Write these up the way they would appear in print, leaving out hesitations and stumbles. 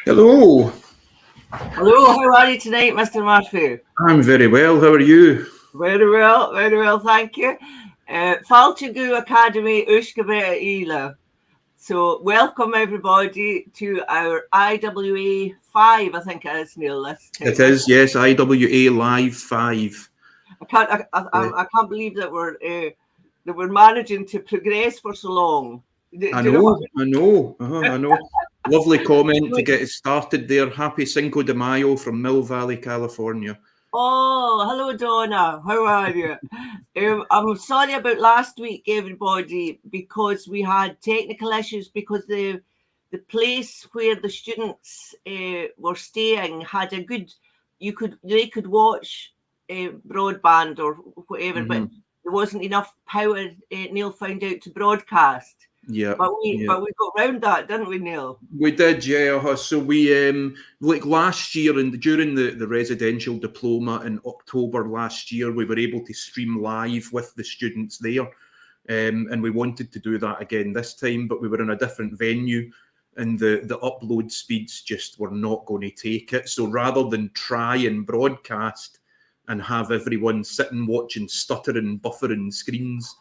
Hello. Hello, how are you tonight, Mr. Murphy? I'm very well. How are you? Very well, thank you. Falchigu Academy, Ushkabe Ila. So, welcome everybody to our IWA 5, I think it is, Neil, this time. It is, yes, IWA Live 5. I can't believe that we're managing to progress for so long. I know. Lovely comment to get us started there. Happy Cinco de Mayo from Mill Valley, California. Oh, hello, Donna. How are you? I'm sorry about last week, everybody, because we had technical issues because the place where the students were staying had a good. They could watch broadband or whatever, but there wasn't enough power. Neil found out to broadcast. Yeah, but we got round that, didn't we, Neil? We did, yeah. So we like last year and during the residential diploma in October last year, we were able to stream live with the students there, and we wanted to do that again this time, but we were in a different venue, and the upload speeds just were not going to take it. So rather than try and broadcast and have everyone sitting watching stuttering, buffering screens,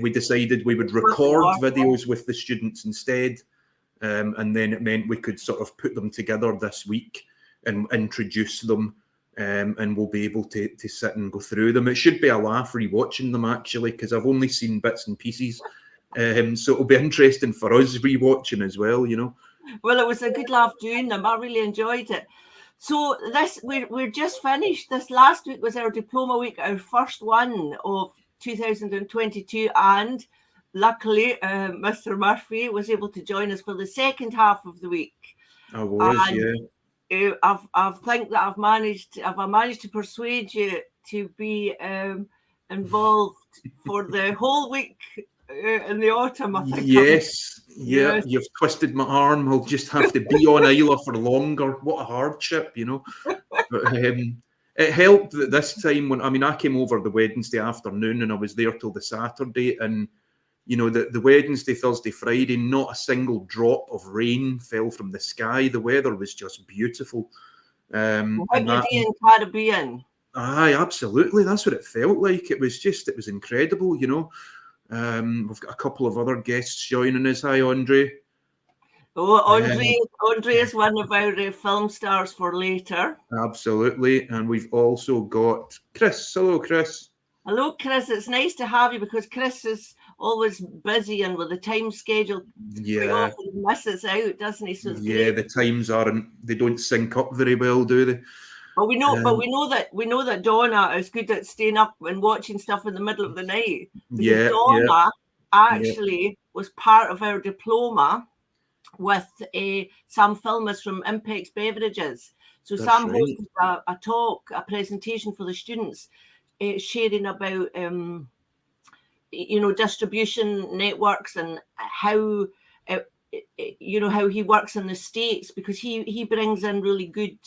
we decided we would record videos with the students instead, and then it meant we could sort of put them together this week and introduce them, and we'll be able to sit and go through them. It should be a laugh rewatching them, actually, because I've only seen bits and pieces, so it'll be interesting for us rewatching as well, you know. Well, it was a good laugh doing them. I really enjoyed it. So we're just finished. This last week was our diploma week, our first one of 2022, and luckily Mr. Murphy was able to join us for the second half of the week. I was, yeah. I think that I've managed to persuade you to be involved for the whole week in the autumn, I think. Yes, yes. You've twisted my arm. I'll just have to be on Islay for longer. What a hardship, you know. But, it helped that this time I came over the Wednesday afternoon and I was there till the Saturday, and you know the Wednesday, Thursday, Friday, not a single drop of rain fell from the sky. The weather was just beautiful. In Caribbean. Aye, absolutely. That's what it felt like. It was incredible, you know. We've got a couple of other guests joining us. Hi, Andre. Oh, Andre is one of our film stars for later. Absolutely. And we've also got Chris. Hello, Chris. Hello, Chris. It's nice to have you because Chris is always busy and with the time schedule. Yeah. Often misses out, doesn't he? So yeah, the times they don't sync up very well, do they? But we know that Donna is good at staying up and watching stuff in the middle of the night. Because Donna actually was part of our diploma with Sam Filmus from Impex Beverages. So that's Sam hosted a presentation for the students, sharing about distribution networks and how how he works in the States, because he brings in really good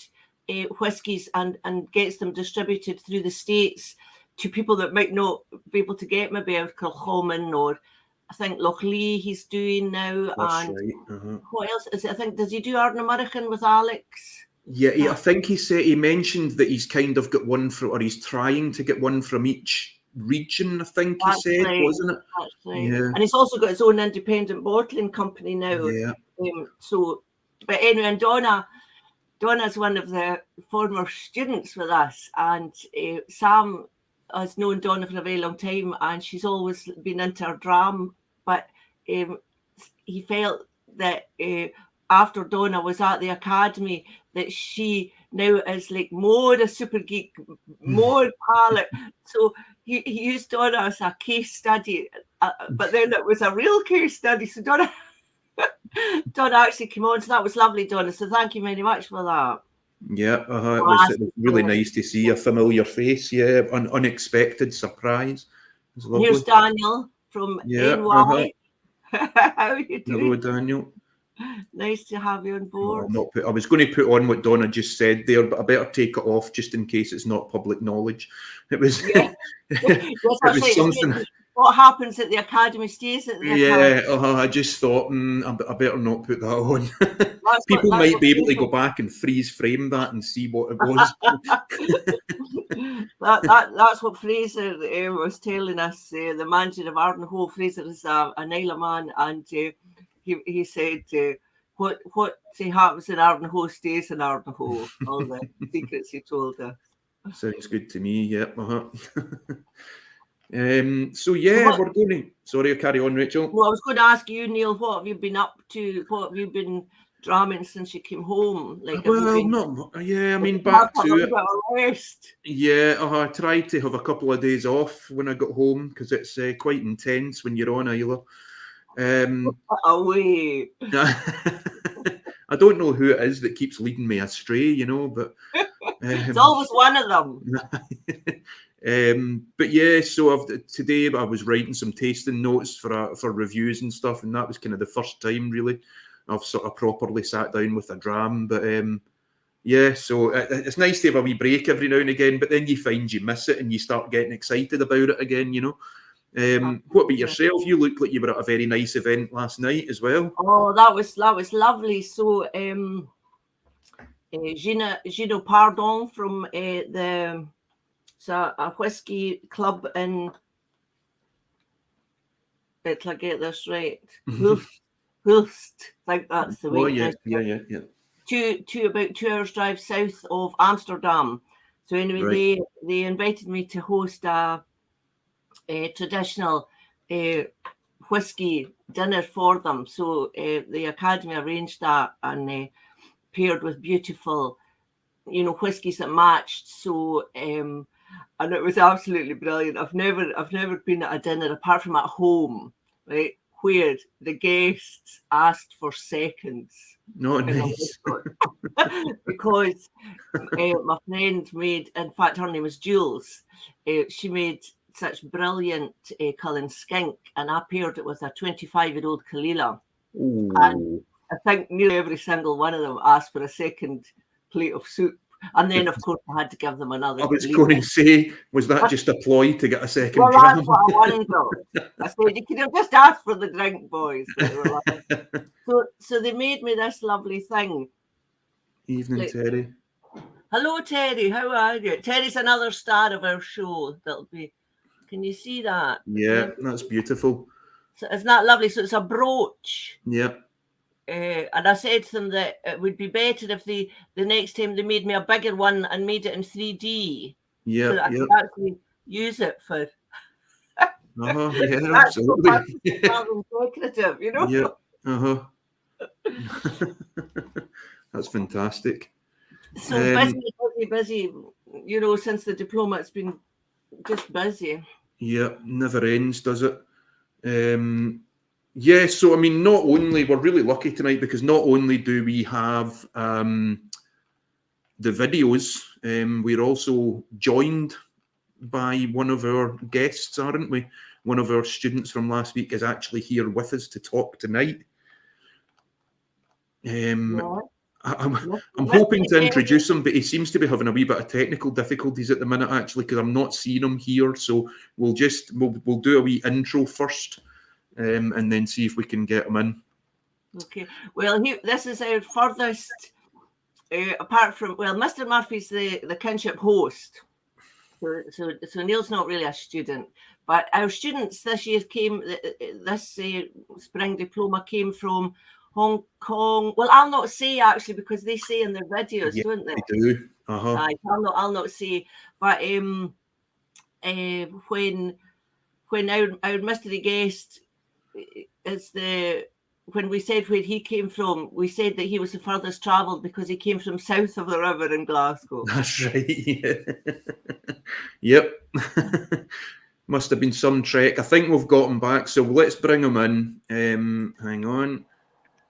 whiskies and gets them distributed through the States to people that might not be able to get maybe out of Kilchoman, or I think Lochlee he's doing now. That's and right. What else is it? I think, does he do Art American with Alex? Yeah, I think he mentioned that he's kind of got one or he's trying to get one from each region, I think he said, wasn't it? That's right. Yeah. And he's also got his own independent bottling company now. Yeah. But anyway, and Donna's one of the former students with us, and Sam has known Donna for a very long time, and she's always been into her dram. But he felt that after Donna was at the academy, that she now is like more a super geek, more palate. So he used Donna as a case study, but then it was a real case study. So Donna actually came on, so that was lovely, Donna. So thank you very much for that. Yeah, it was really nice to see a familiar face. Yeah, unexpected surprise. Here's Daniel from NY. How are you doing? Hello, Daniel. Nice to have you on board. I was going to put on what Donna just said there, but I better take it off just in case it's not public knowledge. It was, it was something. what happens at the academy stays at the academy. Yeah, I just thought I better not put that on. That's People might what be able to Fraser, go back and freeze frame that and see what it was. that's what Fraser was telling us. The manager of Ardenhoe, Fraser is an Isle man, and he said what happens in Ardenhoe stays in Ardenhoe. All the secrets he told us. Sounds good to me. Yep. So yeah, we're going to. Sorry, carry on, Rachel. Well, I was going to ask you, Neil, what have you been up to? What have you been drumming since you came home? Like, I mean, back to it. Rest? Yeah, I tried to have a couple of days off when I got home because it's quite intense when you're on Islay. Away. I don't know who it is that keeps leading me astray, but it's always one of them. But yeah, so today I was writing some tasting notes for reviews and stuff, and that was kind of the first time really I've sort of properly sat down with a dram. But yeah, so it's nice to have a wee break every now and again, but then you find you miss it and you start getting excited about it again, What about yourself? You look like you were at a very nice event last night as well. Oh, that was lovely. So Gino Pardon from a whiskey club in, till I get this right, Hulst, I think that's the way. Yeah. About 2 hours drive south of Amsterdam. So anyway, Right. they invited me to host a traditional whiskey dinner for them. So the academy arranged that and paired with beautiful, whiskies that matched. So and it was absolutely brilliant. I've never been at a dinner apart from at home, right, where the guests asked for seconds. Not nice. Because my friend made, in fact, her name was Jules. She made such brilliant Cullen skink, and I paired it with a 25-year-old Kalila. And I think nearly every single one of them asked for a second plate of soup. And then, of course, I had to give them another. I was going to say, was that just a ploy to get a second well, dram? that's what I wonder. I said, you could have just asked for the drink, boys. So they made me this lovely thing. Evening, Terry. Hello, Terry. How are you? Terry's another star of our show. Can you see that? Yeah, that's beautiful. So isn't that lovely? So it's a brooch. Yeah. And I said to them that it would be better if the next time they made me a bigger one and made it in 3D. Yeah. So that I could actually use it for. Yeah, absolutely. Decorative, Yeah. That's fantastic. So busy. Since the diploma, it's been just busy. Yeah, never ends, does it? Yeah, so I mean, not only we're really lucky tonight because not only do we have the videos, we're also joined by one of our guests, aren't we? One of our students from last week is actually here with us to talk tonight. I'm hoping to introduce him, but he seems to be having a wee bit of technical difficulties at the minute, actually, because I'm not seeing him here. So we'll do a wee intro first, and then see if we can get him in. Okay. Well, this is our furthest, apart from Mr. Murphy's the kinship host. So Neil's not really a student, but our students this year this spring diploma came from Hong Kong. Well, I'll not say actually because they say in their videos, don't they? They do. I'll not say. But when our mystery guest is when we said where he came from, we said that he was the furthest travelled because he came from south of the river in Glasgow. That's right. Yep. Must have been some trek. I think we've got him back, so let's bring him in. Hang on.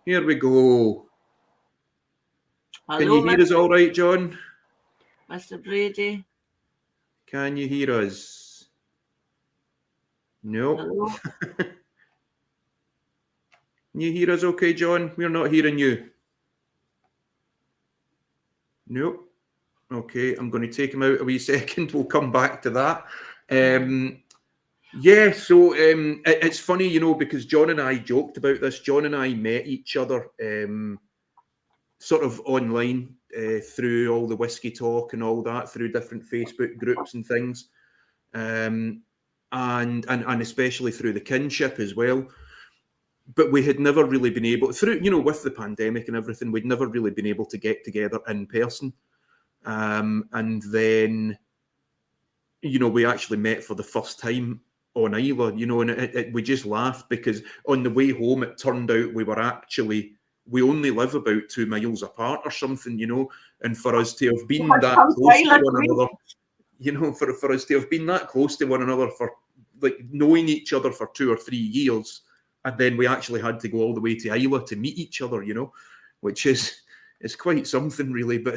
Here we go. Hello, can you hear us all right, John? Mr. Brady? Can you hear us? No. Hello? Can you hear us okay, John? We're not hearing you. Nope. Okay, I'm going to take him out a wee second. We'll come back to that. Yeah, so it's funny, you know, because John and I joked about this. John and I met each other sort of online through all the whiskey talk and all that, through different Facebook groups and things, and especially through the kinship as well. But we had never really been able, through, you know, with the pandemic and everything, we'd never really been able to get together in person. And then, you know, we actually met for the first time on Islay, you know, and we just laughed because on the way home, it turned out we only live about 2 miles apart or something, you know, and for us to have been that close to one another, you know, for us to have been that close to one another for like knowing each other for 2 or 3 years, and then we actually had to go all the way to Islay to meet each other, you know, which is quite something really. But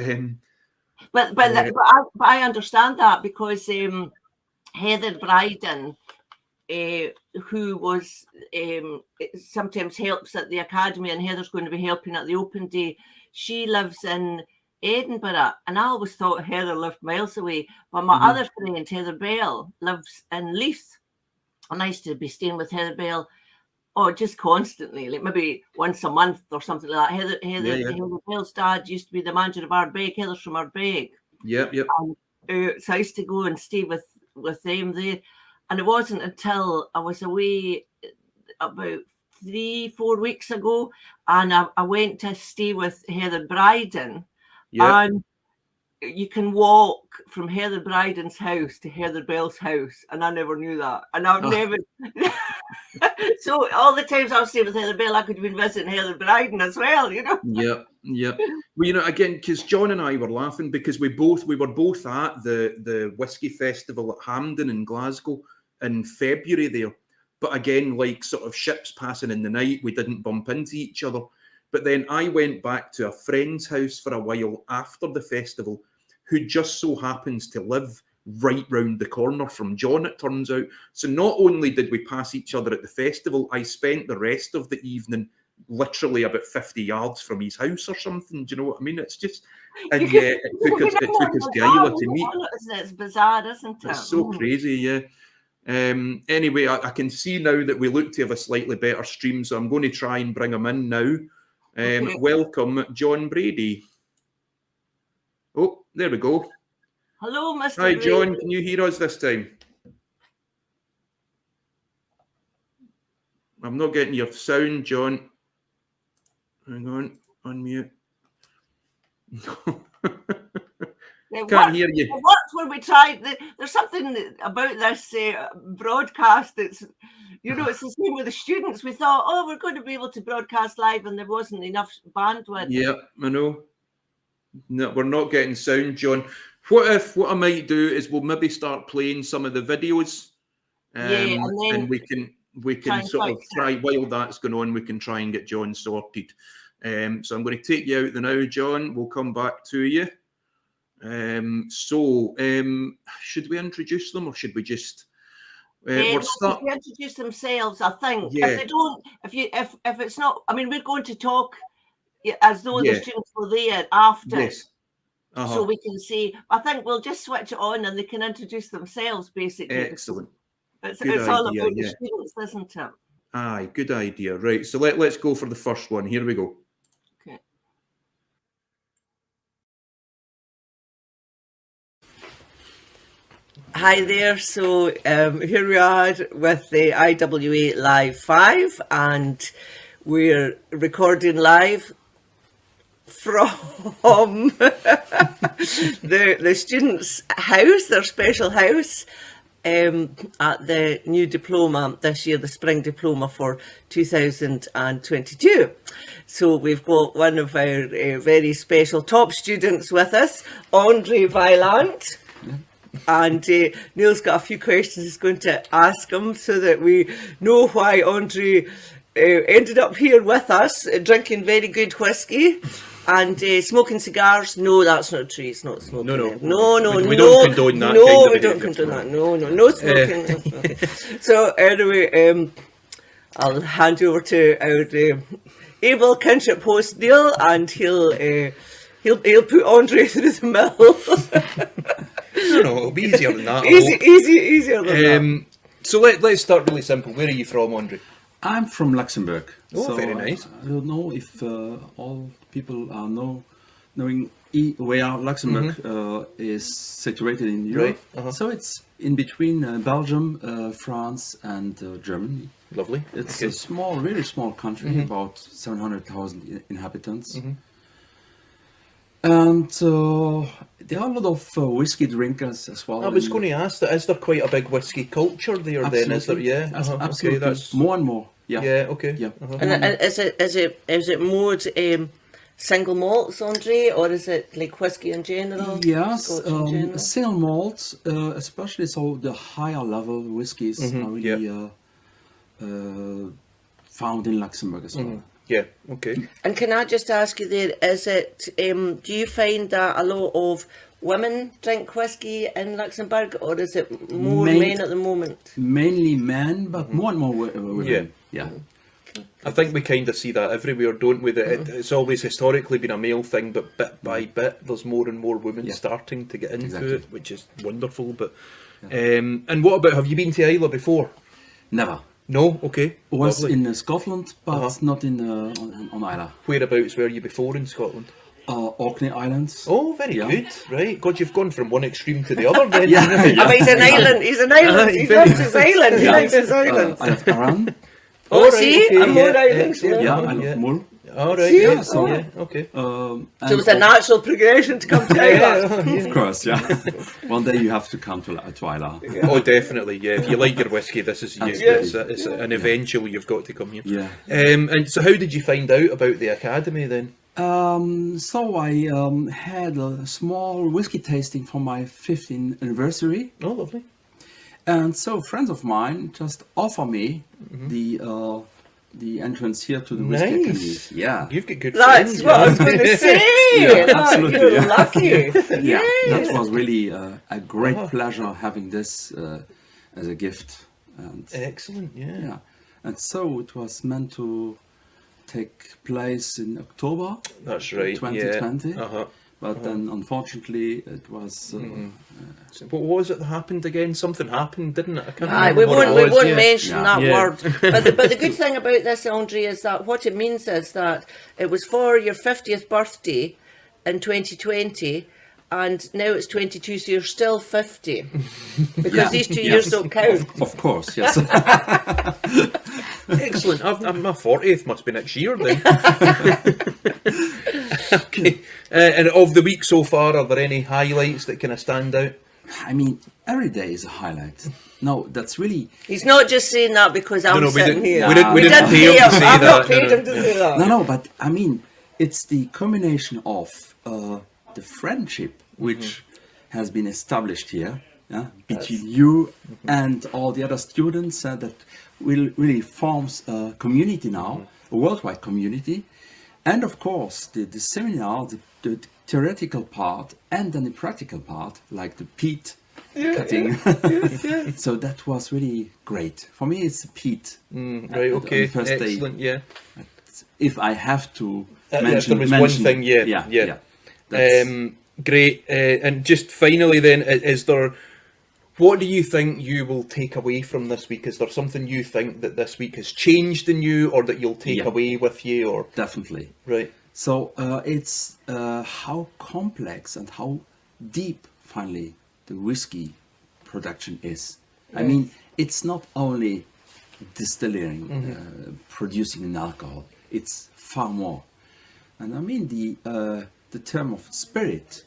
I understand that because Heather Bryden, who was sometimes helps at the academy, and Heather's going to be helping at the open day. She lives in Edinburgh, and I always thought Heather lived miles away. But my other friend, Heather Bell, lives in Leith, and I used to be staying with Heather Bell, just constantly, like maybe once a month or something like that. Heather Bell's dad used to be the manager of Ardbeg. Heather's from Ardbeg. Yep. So I used to go and stay with them there. And it wasn't until I was away about 3-4 weeks ago, and I went to stay with Heather Bryden. Yep. And you can walk from Heather Bryden's house to Heather Bell's house, and I never knew that. And I've never... So all the times I was staying with Heather Bell, I could have been visiting Heather Bryden as well, you know? Yep. Well, you know, again, because John and I were laughing because we were both at the Whiskey Festival at Hampden in Glasgow in February there. But again, like sort of ships passing in the night, we didn't bump into each other. But then I went back to a friend's house for a while after the festival, who just so happens to live right round the corner from John, it turns out. So not only did we pass each other at the festival, I spent the rest of the evening literally about 50 yards from his house or something. Do you know what I mean? It's just, and yeah, it took us to Islay to meet. It's bizarre, isn't it? It's so crazy, yeah. Anyway, I can see now that we look to have a slightly better stream, so I'm going to try and bring him in now. Okay. Welcome, John Brady. Oh, there we go. Hello, Mr. Hi, Brady. John. Can you hear us this time? I'm not getting your sound, John. Hang on, unmute. Can't hear you. What's when we tried? There's something about this broadcast that's, you know, it's the same with the students. We thought, we're going to be able to broadcast live, and there wasn't enough bandwidth. Yeah, I know. No, we're not getting sound, John. What I might do is we'll maybe start playing some of the videos, and we can sort of try while that's going on. We can try and get John sorted. So I'm going to take you out now, John. We'll come back to you. Should we introduce them, or should we just? Introduce themselves, I think. Yeah. If they don't, if it's not, I mean, we're going to talk as though the students were there after. Yes. So we can see. I think we'll just switch it on, and they can introduce themselves, basically. Excellent. It's all about the students, isn't it? Aye, good idea. Right. So let's go for the first one. Here we go. Okay. Hi there. So here we are with the IWA Live 5, and we're recording live from the students' house, their special house, at the new diploma this year, the spring diploma for 2022. So we've got one of our very special top students with us, Andre Violent. And Neil's got a few questions he's going to ask him so that we know why Andre ended up here with us, drinking very good whiskey and smoking cigars. No, that's not true. It's not smoking. No. We don't condone that. No, we don't condone that. No smoking. So anyway, I'll hand you over to our able kinship host Neil, and he'll put Andre through the mill. No, it'll be easier than that. Easier than that. So let's start really simple. Where are you from, Andre? I'm from Luxembourg. Oh, very nice. I don't know if all people are knowing where Luxembourg is situated in Europe. Right. So it's in between Belgium, France, and Germany. Lovely. It's Okay. a small, really small country, about 700,000 inhabitants. And there are a lot of whiskey drinkers as well. I was going to ask that. Is there quite a big whiskey culture there? Then is there? Yeah. Absolutely. Okay. That's More and more. Yeah. yeah. Okay. Yeah. And is it more single malts, Andre, or is it like whiskey in general? Yes, Scotch in general? single malts, especially so the higher level whiskies are really found in Luxembourg as well. Yeah. Okay. And can I just ask you there, is it, do you find that a lot of women drink whiskey in Luxembourg, or is it more men at the moment? Mainly men, but more and more women. Yeah. I think we kind of see that everywhere, don't we? That it's always historically been a male thing, but bit by bit, there's more and more women starting to get into it, which is wonderful. But and what about? Have you been to Islay before? Never. No. Okay. Was Lovely. in Scotland, but not in on Islay. Whereabouts were you before in Scotland? Orkney Islands. Oh, very good. Right. God, you've gone from one extreme to the other then. But he's an island. He's an island. He loves his island. He likes his island. I have Aran. Oh, see, I'm more islands. Yeah, I love Mull. All right. See? Yeah. So- Yeah. Okay. So it was a natural progression to come to Ireland. Of course, yeah. One day you have to come to Islay. Oh, definitely. Yeah. If you like your whiskey, this is Absolutely. it's an eventually you've got to come here. Yeah. And so, how did you find out about the academy then? So I had a small whiskey tasting for my 15th anniversary, Oh, lovely. and so friends of mine just offer me the entrance here to the Whisky Academy. Nice. Yeah, You've got good That's friends. what I was going to say. Yeah, absolutely, You're yeah. lucky. yeah, that was really a great pleasure having this as a gift, and Excellent. Yeah. yeah, and so it was meant to take place in October That's right. 2020. Yeah. But then, unfortunately, it was. So what was it that happened again? Something happened, didn't it? I can't Aye, remember we what it won't was, yeah. mention that Yeah. word. But the good thing about this, Andre, is that what it means is that it was for your 50th birthday in 2020, and now it's 22, so you're still 50. Because Yeah. these 2 years don't count. Of course, yes. Excellent. My 40th must be next year then. Okay. And of the week so far, are there any highlights that kind of stand out? I mean, every day is a highlight. No, that's really. He's not just saying that because I'm No, we sitting didn't. here. We didn't We pay him pay to him. say I've that. not paid No, him to say that. No, but I mean, it's the combination of the friendship which has been established here between you and all the other students that will really forms a community now, a worldwide community. And of course, the seminar, the theoretical part and then the practical part, like the peat cutting. So that was really great. For me, it's peat. Right, on okay. the first day. Excellent, yeah. If I have to If mention, there was one thing, yeah. That's- Great. And just finally then, is there... What do you think you will take away from this week? Is there something you think that this week has changed in you or that you'll take away with you? Or Definitely. Right. So it's how complex and how deep, finally, the whiskey production is. I mean, it's not only distilling, producing an alcohol. It's far more. And I mean, the term of spirit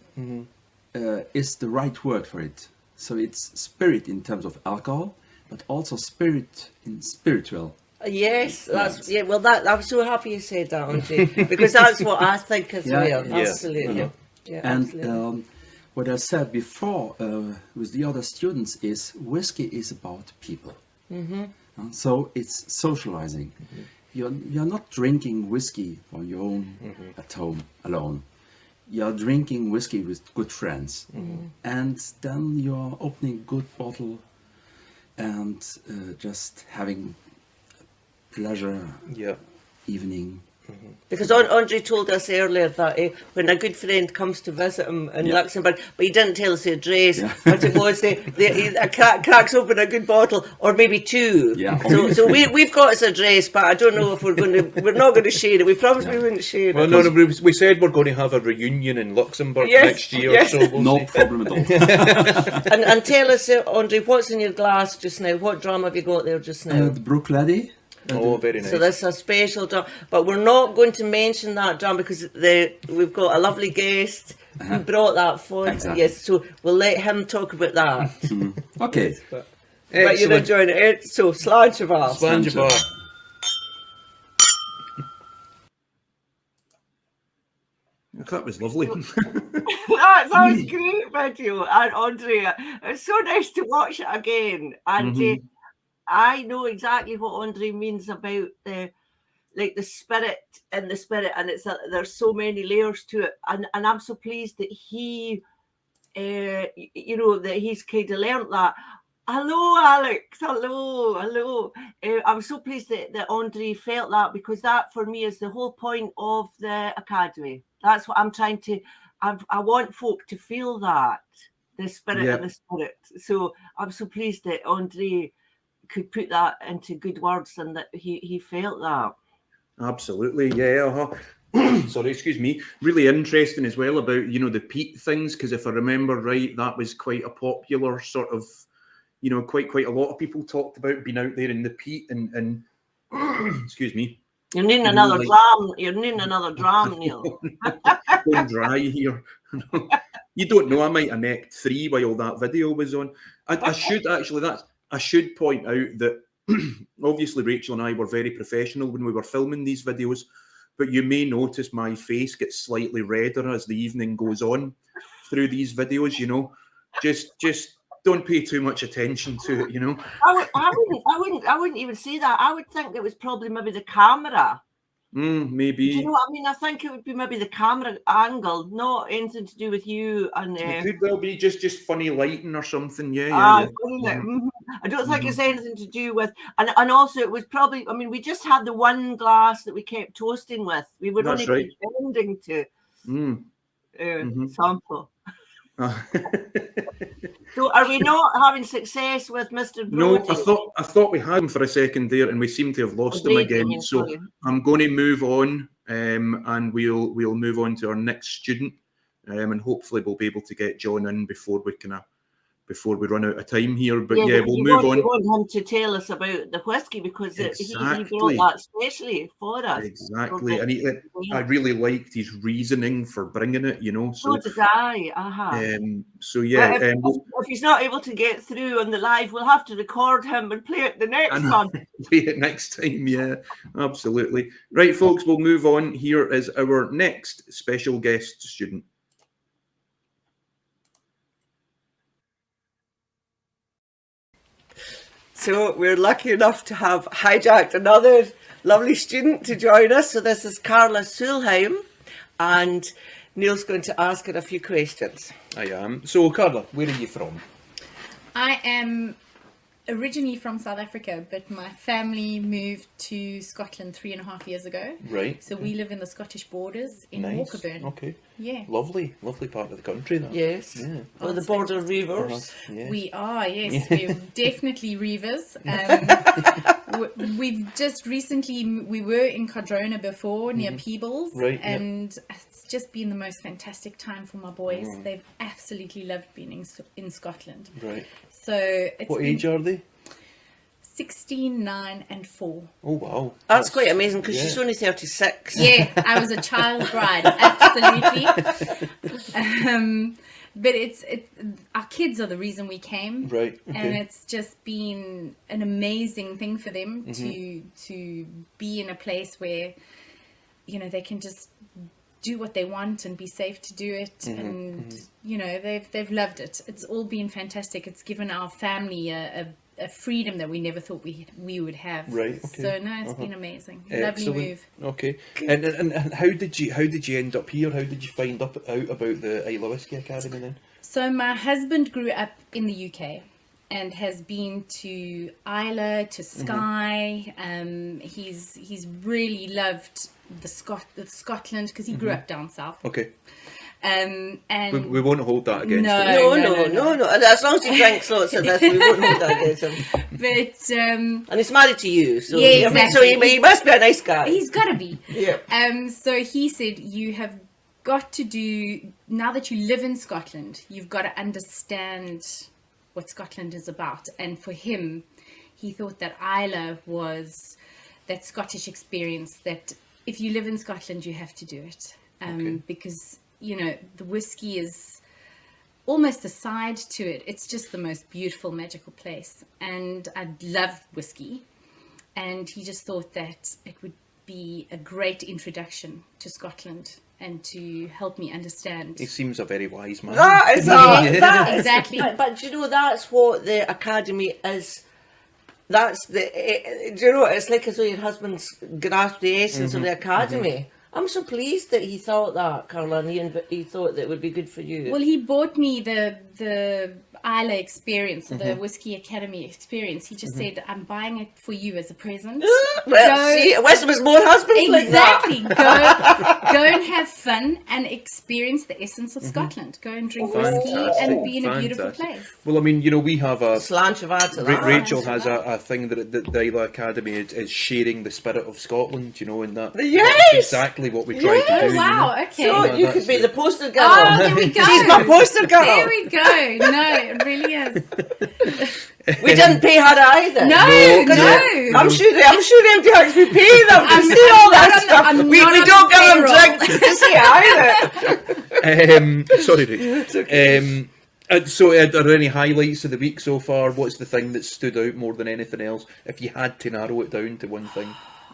is the right word for it. So it's spirit in terms of alcohol, but also spirit in spiritual. Yes, that's well. That I'm so happy you said that, Andre, because that's what I think as well. Yeah. Absolutely. Yeah, And absolutely. what I said before with the other students is whiskey is about people. So it's socializing. You're not drinking whiskey for your own at home alone. You're drinking whiskey with good friends, and then you're opening good bottle and just having pleasure Yeah. evening Because Andre told us earlier that when a good friend comes to visit him in Luxembourg, but he didn't tell us the address, but it was he cracks open a good bottle, or maybe two. Yeah. So we've got his address, but I don't know if we're not going to share it. We promised we wouldn't share it. Well, no, we said we're going to have a reunion in Luxembourg next year, so we'll No see. problem at all. And tell us, Andre, what's in your glass just now? What drum have you got there just now? The Brook Lady. Oh, very nice. So this is a special drum, but we're not going to mention that drum because we've got a lovely guest who brought that for us. Exactly. Yes, so we'll let him talk about that. Okay. But you're Excellent. enjoying it. So Slanjavar. Slanjavar. That was lovely. That was great video, and Andre, it's so nice to watch it again. And I know exactly what Andre means about the spirit and the spirit, and it's there's so many layers to it, and I'm so pleased that he, that he's kind of learnt that. Hello, Alex. Hello. I'm so pleased that Andre felt that, because that for me is the whole point of the academy. That's what I'm trying to. I want folk to feel that, the spirit and the spirit. So I'm so pleased that Andre could put that into good words and that he felt that. Absolutely, yeah. Sorry, excuse me. Really interesting as well about the peat things, because if I remember right, that was quite a popular sort of, quite a lot of people talked about being out there in the peat and excuse me. You're needing another dram. You're needing another dram, Neil. Going dry here. You don't know. I might have necked 3 while that video was on. I should point out that obviously Rachel and I were very professional when we were filming these videos, but you may notice my face gets slightly redder as the evening goes on through these videos. Just don't pay too much attention to it. I wouldn't even say that. I would think it was probably maybe the camera. Maybe. Do you know what I mean? I think it would be maybe the camera angle, not anything to do with you. And it could well be just funny lighting or something. Yeah. I don't think it's anything to do with, and also it was probably. I mean, we just had the one glass that we kept toasting with. We were only pretending to sample. So are we not having success with Mr. Brody? No, I thought we had him for a second there, and we seem to have lost him again. So I'm going to move on, and we'll move on to our next student, and hopefully we'll be able to get John in before we run out of time here. But we'll move on. We want him to tell us about the whiskey, because he brought that especially for us. Exactly, and I really liked his reasoning for bringing it. So did I. If he's not able to get through on the live, we'll have to record him and play it the next one. Play it next time. Yeah, absolutely. Right, folks, we'll move on. Here is our next special guest student. So we're lucky enough to have hijacked another lovely student to join us. So this is Carla Sulheim, and Neil's going to ask her a few questions. I am. So Carla, where are you from? I am originally from South Africa, but my family moved to Scotland 3.5 years ago. Right. So we live in the Scottish borders in Walkerburn. Okay. Yeah. Lovely part of the country. That. Yes. Yeah. Or the border reavers. Yeah. We are, yes. We're definitely reavers. We've just recently, we were in Cardrona before, near Peebles. Right. And it's just been the most fantastic time for my boys. They've absolutely loved being in Scotland. Right. So what age are they? 16, 9 and 4. Oh wow. That's quite amazing, because she's only 36. Yeah, I was a child bride, absolutely. But our kids are the reason we came. Right. Okay. And it's just been an amazing thing for them to be in a place where, they can just do what they want and be safe to do it, and they've loved it. It's all been fantastic. It's given our family a freedom that we never thought we would have. Right. Okay. So no, it's been amazing. Excellent. Lovely move. Okay. And how did you end up here? How did you find out about the Islay Whisky Academy then? So my husband grew up in the UK and has been to Islay, to Skye. He's really loved Scotland, because he grew up down south. Okay. And We won't hold that against No. him. No. And as long as he drinks lots of this, we won't hold that against him. but And he's married to you, so Yeah, I mean, so exactly. he must be a nice guy. he's got to be. Yeah. So he said, you have got to do, now that you live in Scotland, you've got to understand what Scotland is about. And for him, he thought that Islay was that Scottish experience that if you live in Scotland, you have to do it. Because, you know, the whiskey is almost a side to it. It's just the most beautiful, magical place. And I love whiskey. And he just thought that it would be a great introduction to Scotland and to help me understand. He seems a very wise man. That is Exactly. But you know, that's what the academy is. That's do you know? It's like as though your husband's grasped the essence of the academy. I'm so pleased that he thought that, Carla, and he thought that it would be good for you. Well, he bought me the Islay experience, the Whisky Academy experience. He just said, I'm buying it for you as a present. Well, see, Western was more husbands like that. Exactly. Go and have fun and experience the essence of Scotland. Go and drink whiskey and be in a beautiful place. Well, I mean, you know, we have a... Slanch of that to that. Rachel has a thing that the Islay Academy is sharing the spirit of Scotland, you know, and that. Yes! That's exactly what we try to Oh, do. wow, You know? okay. So you could be the poster girl. Oh, there we go. She's my poster girl. There we go. No, it really is. We didn't pay her either. No. I'm sure the empty hugs we pay them to I'm see all not that on the- stuff. I'm We not on don't the give them payroll. drinks to see either. Sorry, Rach. So, are there any highlights of the week so far? What's the thing that stood out more than anything else? If you had to narrow it down to one thing.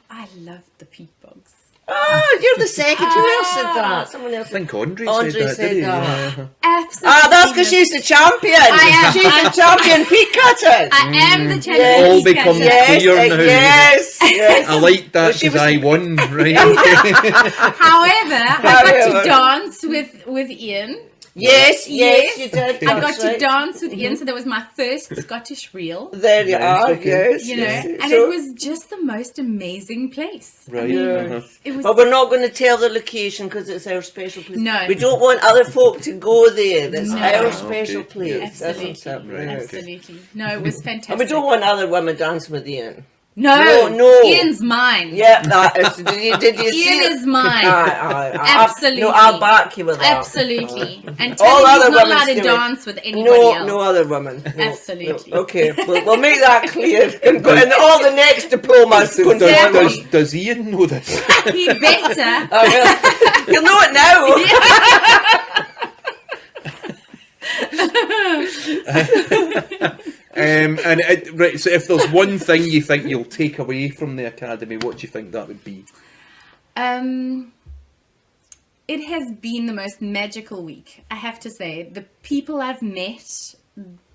I love the peat bogs. Oh, you're the second. Who else said that? Someone else. I think Andre Andre said that, said didn't he? that. Yeah. Absolutely. That's because she's the champion. I am. She's the champion peat cutter. I am the champion. All peat becomes cutter. clear now. Yes. I like that Well, she because I won, right? However, I got to dance with Ian. Yes, you did. I got That's to right. dance with Ian, so that was my first Scottish reel. There you Nice, are. okay. Yes. You know, yes. and So- it was just the most amazing place. Right. Yeah. It was But we're not going to tell the location because it's our special place. No. We don't want other folk to go there. That's No. our Okay. special place. Absolutely. Isn't it? Right, okay. absolutely. No, it was fantastic. And we don't want other women dancing with Ian. No, No. Ian's mine. Yeah, that is. Did you see Ian it? is mine. Absolutely. Absolutely. No, I'll back you with that. Absolutely. And All tell him other he's not women allowed to steal it. dance with anybody else. No other women. No, Absolutely. no. Okay, we'll make that clear. And all the next diplomas. going forward. Does Ian know this? He better. Oh, yeah. You'll know it now. Right, so if there's one thing you think you'll take away from the academy, what do you think that would be? It has been the most magical week, I have to say. The people I've met,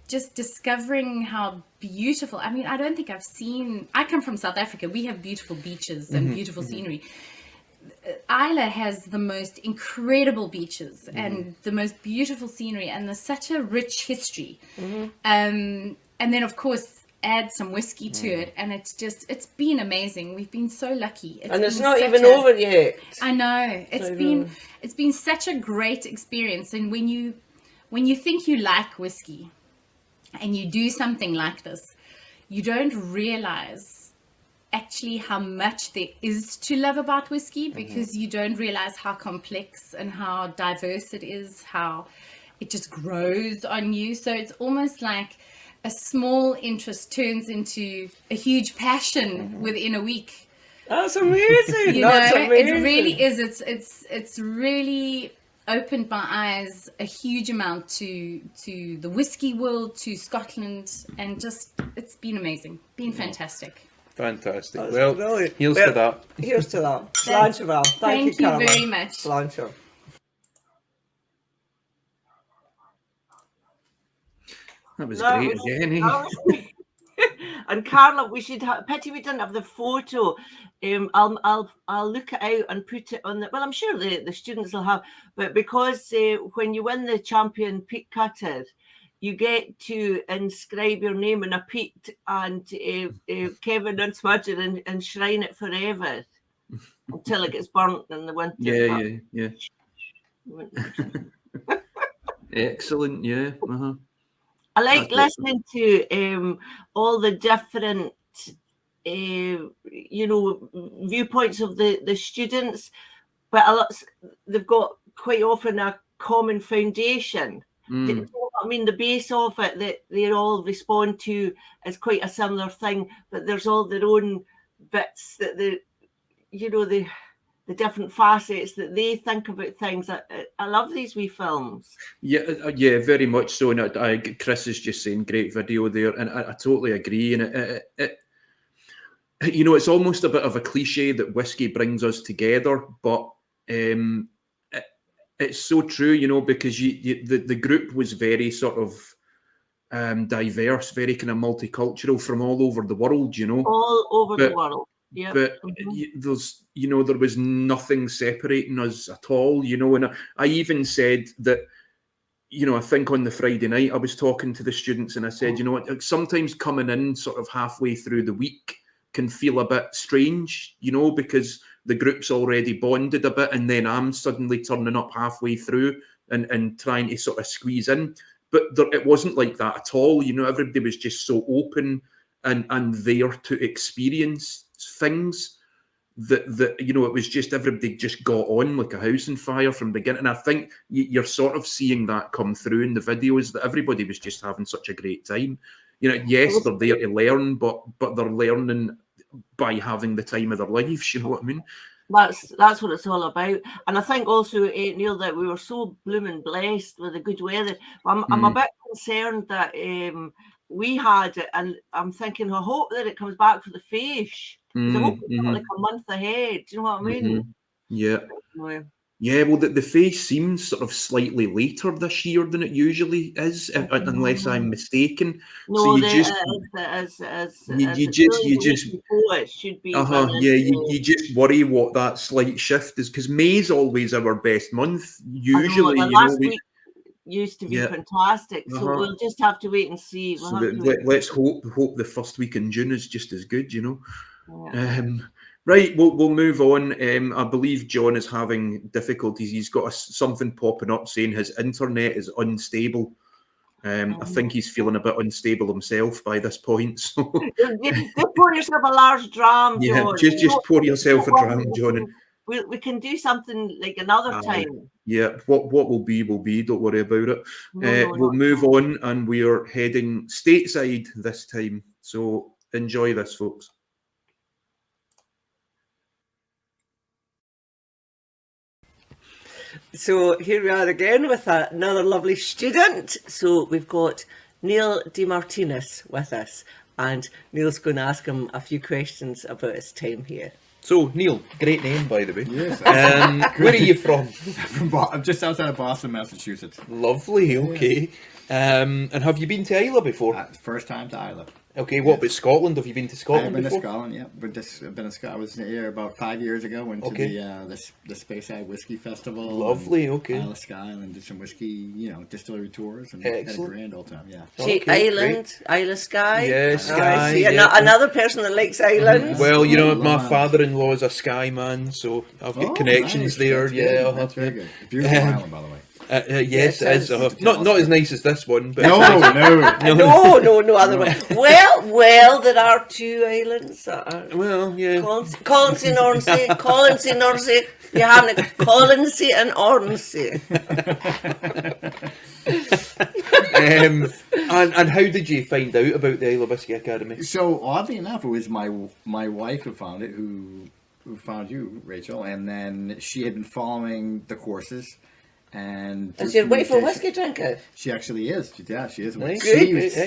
just discovering how beautiful. I mean, I don't think I've seen. I come from South Africa. We have beautiful beaches and beautiful scenery. Islay has the most incredible beaches and the most beautiful scenery, and there's such a rich history. And then, of course, add some whiskey to it, and it's been amazing. We've been so lucky. And it's been not such even over yet. I know. It's been such a great experience. And when you think you like whiskey and you do something like this, you don't realize actually how much there is to love about whiskey, because you don't realize how complex and how diverse it is, how it just grows on you. So it's almost like a small interest turns into a huge passion within a week. That's amazing. You That's know, amazing. it really is. It's really opened my eyes a huge amount to the whiskey world, to Scotland, and just it's been amazing, been fantastic. Fantastic. That's Well, brilliant. here's to that. Here's to that. Slancher. Thank you Caroline. very much. Slancher. That was That great was- again. Eh? And Carla, we should pity we didn't have the photo. I'll look it out and put it on the. Well, I'm sure the students will have, but because when you win the champion peat cutter, you get to inscribe your name in a peat, and Kevin and Smudger and enshrine it forever. until it gets burnt in the winter. Yeah. Excellent. Yeah. I like That's listening to all the different, viewpoints of the students, but they've got quite often a common foundation. I mean, the base of it that they all respond to is quite a similar thing, but there's all their own bits that the different facets that they think about things. I love these wee films. Yeah, very much so. And Chris is just saying great video there, and I totally agree. And it's almost a bit of a cliche that whiskey brings us together, but it's so true, because the group was very sort of diverse, very kind of multicultural from all over the world, All over the world. Yeah. But there's, there was nothing separating us at all, and I even said that, I think on the Friday night I was talking to the students and I said, sometimes coming in sort of halfway through the week can feel a bit strange, because the group's already bonded a bit, and then I'm suddenly turning up halfway through and trying to sort of squeeze in. But it wasn't like that at all. Everybody was just so open and there to experience things that it was just everybody just got on like a house on fire from the beginning. And I think you're sort of seeing that come through in the videos, that everybody was just having such a great time. Yes, they're there to learn, but they're learning by having the time of their lives. You know what I mean? That's what it's all about. And I think also, Neil, that we were so blooming blessed with the good weather. I'm a bit concerned that we had it, and I'm thinking, I hope that it comes back for the fish. I hope it's not like a month ahead. Do you know what I mean? Yeah. Yeah, well, the face seems sort of slightly later this year than it usually is, unless I'm mistaken. No, so it should be. You just worry what that slight shift is, because May's always our best month. Usually, last week used to be fantastic. So we'll just have to wait and see. Let's hope the first week in June is just as good. Right, we'll move on. I believe John is having difficulties. He's got something popping up saying his internet is unstable. I think he's feeling a bit unstable himself by this point. So just pour yourself a large dram, John. Just pour yourself a dram, John. We can do something like another time. Yeah, what will be will be. Don't worry about it. We'll move on, and we are heading stateside this time. So enjoy this, folks. So here we are again with another lovely student. So we've got Neil DeMartinez with us, and Neil's going to ask him a few questions about his time here. So Neil, great name by the way. Yes. Where are you from? I'm just outside of Boston, Massachusetts. Lovely. Okay. And have you been to Islay before? First time to Islay. Okay, what about Scotland? Have you been to Scotland before? I've been before? to Scotland, yeah. I was here about 5 years ago. Went to the Speyside Whiskey Festival. Lovely, okay. Isle of Skye, and did some whiskey, distillery tours, and Excellent. had a grand old time, yeah. Island, Isle of Skye. Yeah, Skye. Yeah. Another person that likes islands. Well, my father-in-law is a Skye man, so I've got connections there. That's that's very good. Beautiful island, by the way. Yes, it is. Not as nice as this one, but no, other way. Well, there are two islands that are. Well, yeah. Colonsay and Ornsay. You have Colonsay and Ornsay. And how did you find out about the Islay Whisky Academy? So oddly enough, it was my wife who found it, who found you, Rachel, and then she had been following the courses. And is your wife a whiskey drinker? She actually is. Yeah, she is. Nice.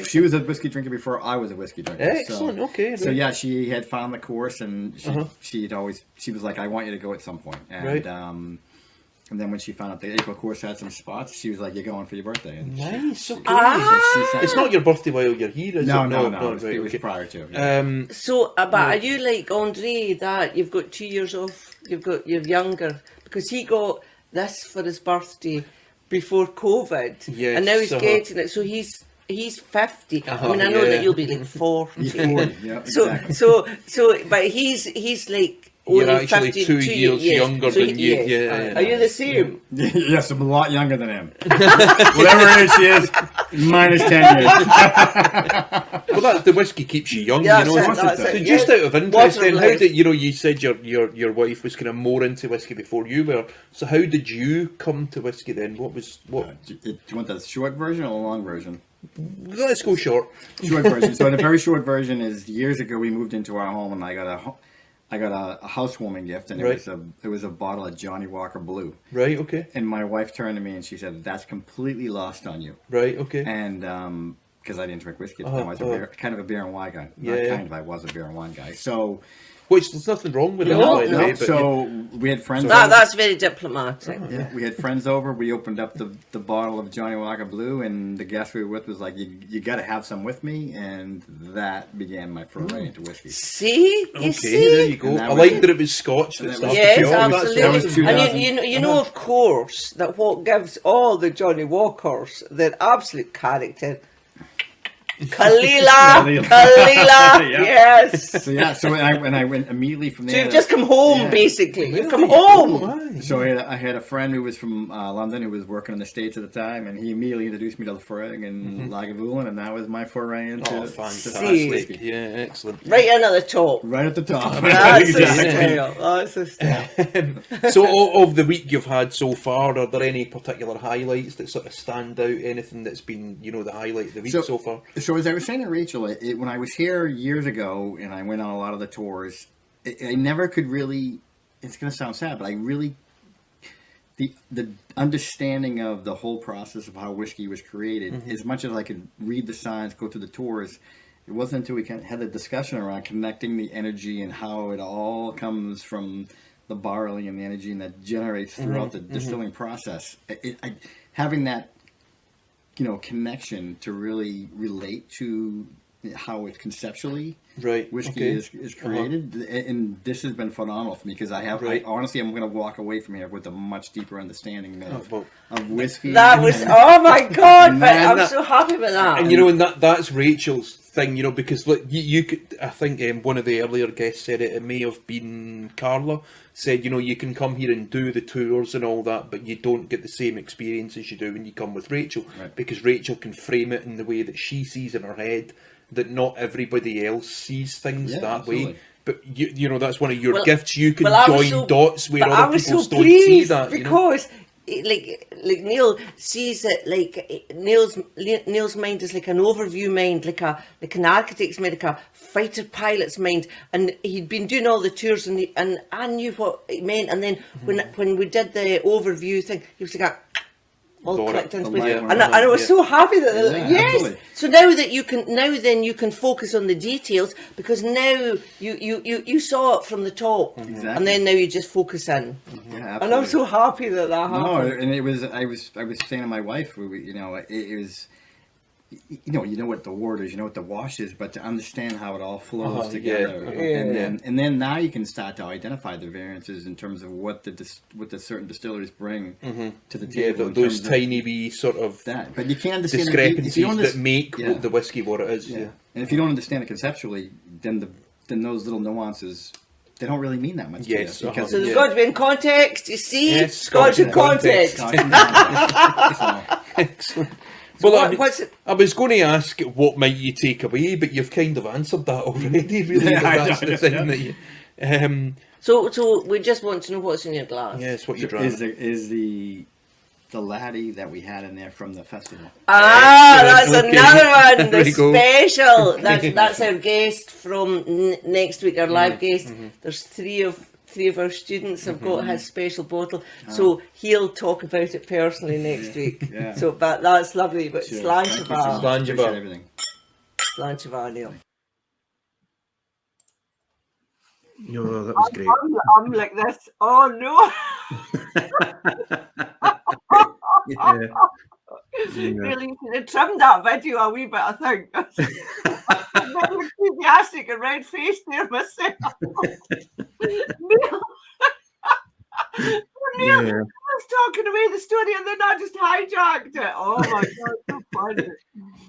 She was a whiskey drinker before I was a whiskey drinker. Excellent. Okay. So yeah, she had found the course, and she was like, "I want you to go at some point." And and then when she found out the April course had some spots, she was like, "You're going for your birthday." And nice. Okay. It's not your birthday while you're here, is it? No. Right, it was prior to. Yeah. But are you like Andre, that you've got 2 years off? You're younger, because he got this for his birthday before COVID, yes, and now he's getting it. So he's 50. I mean, I know that you'll be like 40. He's 40. Yeah, So, exactly. but he's like You're only actually 15, 2 years younger than you. yes. Yeah. Are you the same? Yes, I'm a lot younger than him. Whatever age she is, minus 10 years. Well, the whiskey keeps you young, Yeah, you know. that's So it. just out of interest, then, how Waterless. did you said your wife was kind of more into whiskey before you were? So how did you come to whiskey then? What? Do you want the short version or the long version? Let's go short. Short version. So the very short version is years ago we moved into our home and I got a housewarming gift, and Right. it was a bottle of Johnny Walker Blue. Right. Okay. And my wife turned to me and she said, "That's completely lost on you." Right. Okay. And because I didn't drink whiskey at the time, I was kind of a beer and wine guy. I was a beer and wine guy. So, Which there's nothing wrong with that, No, by the way. But so we had friends. That's very diplomatic. Yeah, we had friends over. We opened up the bottle of Johnny Walker Blue, and the guest we were with was like, "You got to have some with me," and that began my foray into whiskey. See? You okay, see? there you go. And that I was- like that it was Scotch. That and that started was- Yes, you off. absolutely. that was 2000. And you know, of course, that what gives all the Johnny Walkers their absolute character. Kalila! Yeah. Yes! So yeah, so I went immediately from So there. you've just come home, Yeah. basically. You've come home! So I had a friend who was from London who was working in the States at the time, and he immediately introduced me to Lafroig and Lagavulin, and that was my foray into Oh, to fantastic. whiskey. Yeah, excellent. Right in at the top. Right at the top. That's the Exactly. style. That's the style. So, of the week you've had so far, are there any particular highlights that sort of stand out? Anything that's been, the highlight of the week so far? So as I was saying to Rachel, when I was here years ago and I went on a lot of the tours, I never could really. It's going to sound sad, but I really the understanding of the whole process of how whiskey was created, as much as I could read the signs, go through the tours. It wasn't until we had the discussion around connecting the energy and how it all comes from the barley and the energy and that generates throughout the distilling process. Having that connection to really relate to how it conceptually whiskey is created, and this has been phenomenal for me because I honestly I'm going to walk away from here with a much deeper understanding of whiskey. That was, oh my God, but I'm so happy with that. And and that's Rachel's thing, because look, you could, I think one of the earlier guests said it may have been Carla, said, you can come here and do the tours and all that, but you don't get the same experience as you do when you come with Rachel, because Rachel can frame it in the way that she sees in her head, that not everybody else sees things that way. But that's one of your gifts. You can join dots where other people don't see that. Because like Neil sees it, like Neil's mind is like an overview mind, like an architect's mind, like a fighter pilot's mind, and he'd been doing all the tours, and I knew what it meant. And then when we did the overview thing, he was like, all clicked into place. And I was so happy that yes. Absolutely. So now that you can focus on the details, because now you saw it from the top, and then now you just focus in. Yeah, and I'm so happy that happened. No, and it was I was saying to my wife, it was. You know what the wort is, you know what the wash is, but to understand how it all flows together, and then now you can start to identify the variances in terms of what the certain distilleries bring to the table. Yeah, those tiny wee sort of that, but you can't understand discrepancies that make the whiskey what it is. Yeah. And if you don't understand it conceptually, then those little nuances, they don't really mean that much. Yes, to you because So there's got to be in context. You see, Yes, Scotch in context. Excellent. Well, What's it? I was going to ask what might you take away, but you've kind of answered that already. Really, that's the thing that you. So we just want to know what's in your glass. Yes, what you're drinking. Is the laddie that we had in there from the festival? That's Okay. another one. There The we go. special. That's our guest from next week. Our live guest. There's three of our students have got his special bottle, so he'll talk about it personally next week. Yeah. So, but that's lovely. But Cheers. Slanchivar, Slanchivar. Appreciate everything. Slanchivar, Neil. No, that was great. I'm like this. Oh no! Really, you should have trimmed that video a wee bit, I think. I'm very enthusiastic and red faced there myself. Neil was talking away the story and then I just hijacked it. Oh my God, so funny.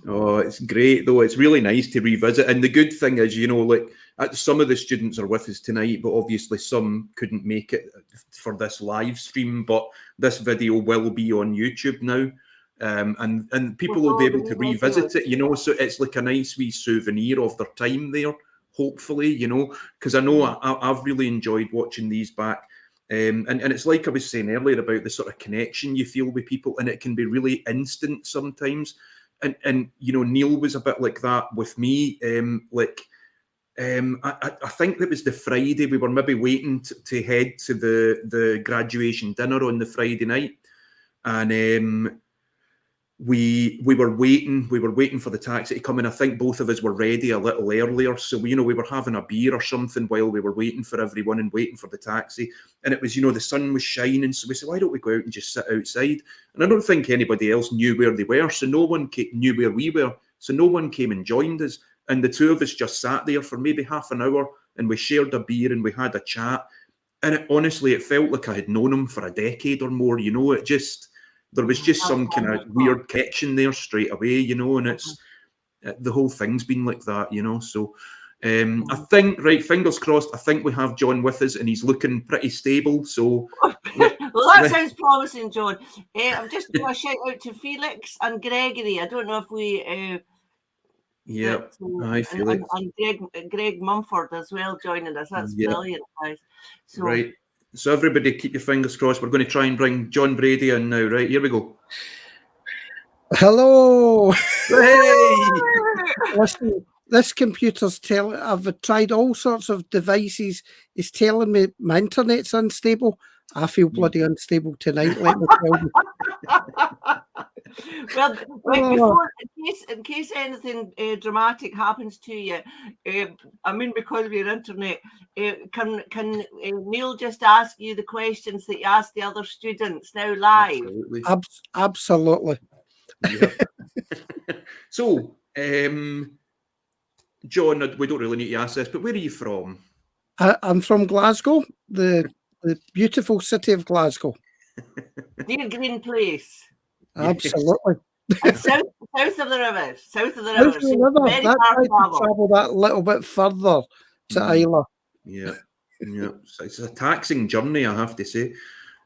Oh, it's great though. It's really nice to revisit. And the good thing is, like some of the students are with us tonight, but obviously some couldn't make it for this live stream. But this video will be on YouTube now, and people will be able to revisit it. You know, so it's like a nice wee souvenir of their time there. Hopefully, you know, because I know I've really enjoyed watching these back. And it's like I was saying earlier about the sort of connection you feel with people, and it can be really instant sometimes. And you know, Neil was a bit like that with me. I think that was the Friday. We were maybe waiting to head to the graduation dinner on the Friday night, and we were waiting. We were waiting for the taxi to come in. I think both of us were ready a little earlier, so we were having a beer or something while we were waiting for everyone and waiting for the taxi. And it was, the sun was shining, so we said, why don't we go out and just sit outside? And I don't think anybody else knew where they were, so no one knew where we were. So no one came and joined us, and the two of us just sat there for maybe half an hour, and we shared a beer and we had a chat. And honestly, it felt like I had known him for a decade or more. There was just some kind of weird catching there straight away, and it's the whole thing's been like that, So I think, right, fingers crossed, I think we have John with us and he's looking pretty stable. So well, that sounds promising, John. I'm just doing a shout out to Felix and Gregory. I don't know if we. Hi, Felix. And Greg Mumford as well joining us. That's brilliant, guys. So, right. So everybody keep your fingers crossed. We're going to try and bring John Brady in now, right? Here we go. Hello. Hey! Listen, this computer's I've tried all sorts of devices. It's telling me my internet's unstable. I feel bloody unstable tonight, let me tell you. Well, before, in case anything dramatic happens to you, because of your internet, can Neil just ask you the questions that you asked the other students now live? Absolutely. Yeah. So, John, we don't really need to ask this, but where are you from? I'm from Glasgow, the beautiful city of Glasgow. Dear Green Place. Absolutely. And south of the river. South of the river. That's right, to travel that little bit further to Islay. Yeah. It's a taxing journey, I have to say.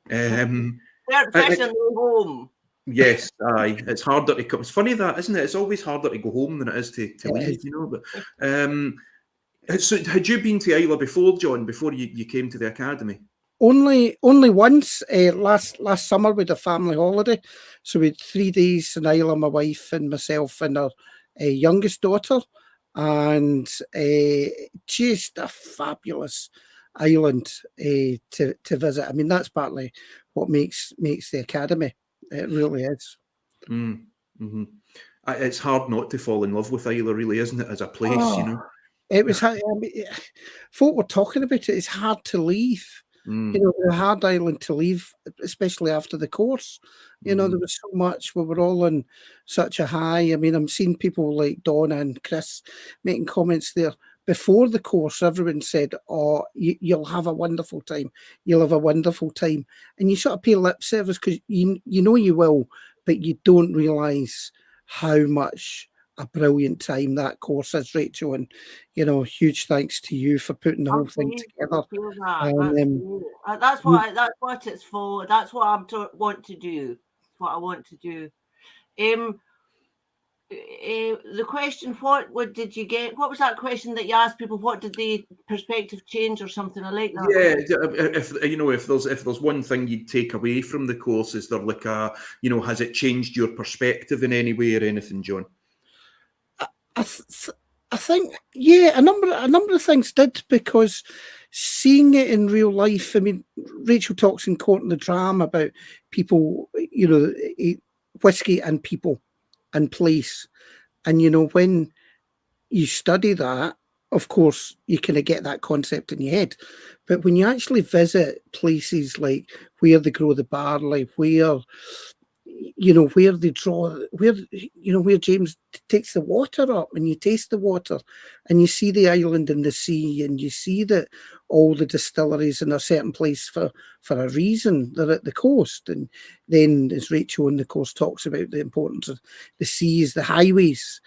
Especially home. Yes, aye. It's harder to come. It's funny that, isn't it? It's always harder to go home than it is to leave, But so had you been to Islay before, John, before you came to the academy? Only once. Last summer we had a family holiday, so we had 3 days in Islay, my wife and myself and our youngest daughter, and just a fabulous island to visit. I mean, that's partly what makes the academy. It really is. Mm-hmm. It's hard not to fall in love with Islay, really, isn't it, as a place? It was. Folk were talking about it. It's hard to leave. A hard island to leave, especially after the course. There was so much. We were all on such a high. I mean, I'm seeing people like Donna and Chris making comments there. Before the course, everyone said, "Oh, you'll have a wonderful time. You'll have a wonderful time," and you sort of pay lip service because you know you will, but you don't realise how much a brilliant time that course is, Rachel, and huge thanks to you for putting the whole thing together. That's what it's for. That's what I want to do. What I want to do. The question, what did you get? What was that question that you asked people? What did the perspective change or something? I like that. Yeah, if there's one thing you'd take away from the course, is there like has it changed your perspective in any way or anything, John? I think, a number of things did, because seeing it in real life. I mean, Rachel talks in Court and the Dram about people, whiskey and people and place, and when you study that, of course, you kind of get that concept in your head. But when you actually visit places like where they grow the barley, where they draw, where James takes the water up, and you taste the water and you see the island and the sea, and you see that all the distilleries in a certain place for a reason. They're at the coast. And then, as Rachel in the course talks about, the importance of the seas, the highways,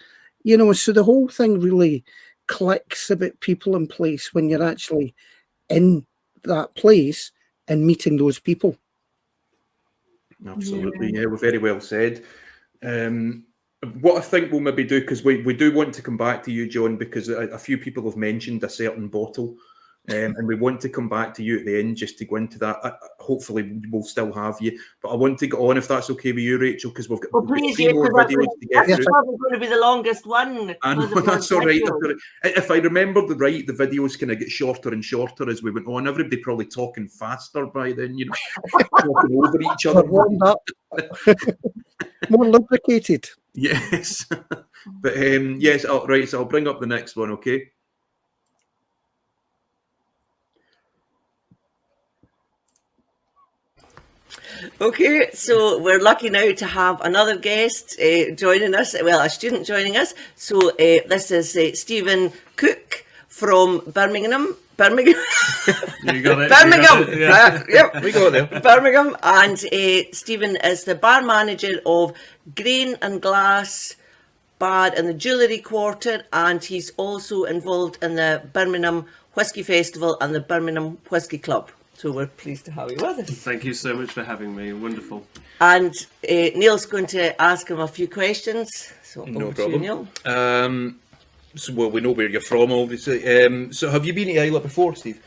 so the whole thing really clicks about people in place when you're actually in that place and meeting those people. Absolutely, yeah, well, very well said. What I think we'll maybe do, because we do want to come back to you, John, because a few people have mentioned a certain bottle, and we want to come back to you at the end just to go into that. Hopefully, we'll still have you, but I want to go on, if that's okay with you, Rachel, because we've got, Well, we've got please, 3 yeah, more 'cause videos to get that's through. probably going to be the longest one. I know, because of that's our all right. videos. If I remember right, the videos kind of get shorter and shorter as we went on. Everybody probably talking faster by then, you know, talking over each They're other. warmed up, more lubricated. Yes. But yes, right, so I'll bring up the next one, okay? Okay, so we're lucky now to have another guest joining us, well, a student joining us. So this is Stephen Cook from Birmingham. You got it. Birmingham! You got it, yeah. Yep, We got there. Birmingham. And Stephen is the bar manager of Grain and Glass Bar in the Jewellery Quarter, and he's also involved in the Birmingham Whisky Festival and the Birmingham Whisky Club. So we're pleased to have you with us. Thank you so much for having me. Wonderful. And Neil's going to ask him a few questions. So No over to you, problem. Neil. So, well, we know where you're from, obviously. So have you been to Islay before, Steve?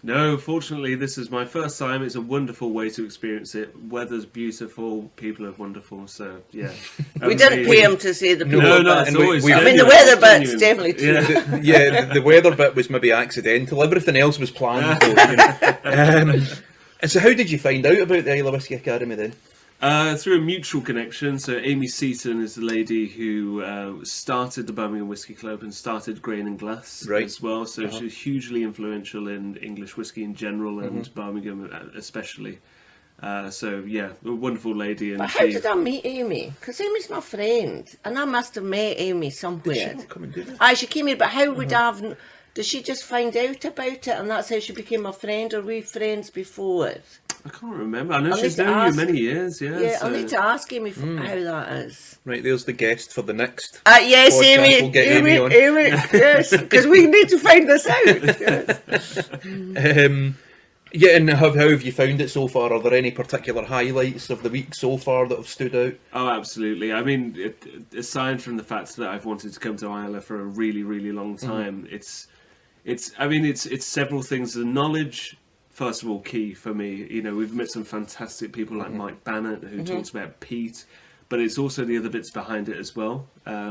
No, fortunately, this is my first time. It's a wonderful way to experience it. Weather's beautiful, people are wonderful. So yeah, We didn't pay him to say the people. No, no, but- it's and always. we- I mean, the genuine, weather it's bit's genuine. definitely true. Yeah. The weather bit was maybe accidental. Everything else was planned. Though, you know. And so how did you find out about the Islay Whisky Academy then? Through a mutual connection. So Amy Seaton is the lady who started the Birmingham Whisky Club and started Grain and Glass Right. as well. So she's hugely influential in English whisky in general and Birmingham especially. So yeah, a wonderful lady. And But how did I meet Amy? Because Amy's my friend, and I must have met Amy somewhere. Come and do that. Aye, she came here, but how would I have... Did she just find out about it, and that's how she became a friend, or were we friends before? I can't remember. I know I'll she's need to known you ask- many years. Yeah. Yeah, so. I'll need to ask Amy how that is. Right, there's the guest for the next. Yes, podcast. Amy, We'll get Amy, on. yes, because we need to find this out. Yes. Yeah, and how have you found it so far? Are there any particular highlights of the week so far that have stood out? Oh, absolutely. I mean, aside from the fact that I've wanted to come to Islay for a really, really long time, it's several things. The knowledge, first of all, key for me. You know, we've met some fantastic people like Mike Bannett, who talks about peat, but it's also the other bits behind it as well.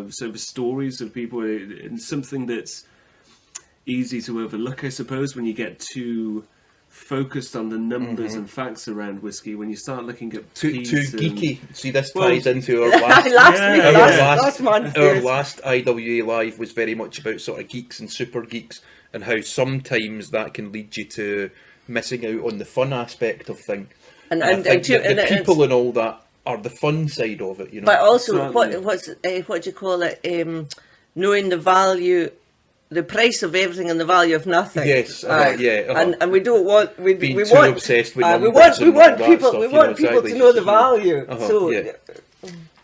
So the stories of people, and something that's easy to overlook, I suppose, when you get too focused on the numbers and facts around whiskey. When you start looking at Too peat geeky. See, this Well- ties into our last. last month. Our yes. last IWA Live was very much about sort of geeks and super geeks, and how sometimes that can lead you to missing out on the fun aspect of things. And I think that and the it's- people and all that are the fun side of it, you know. But also, Certainly. what do you call it? Knowing the value, the price of everything and the value of nothing. Yes, Aye. yeah, and we don't want Being we too want obsessed with we numbers want and all that people stuff, we you want know, people exactly. to know the value. So yeah.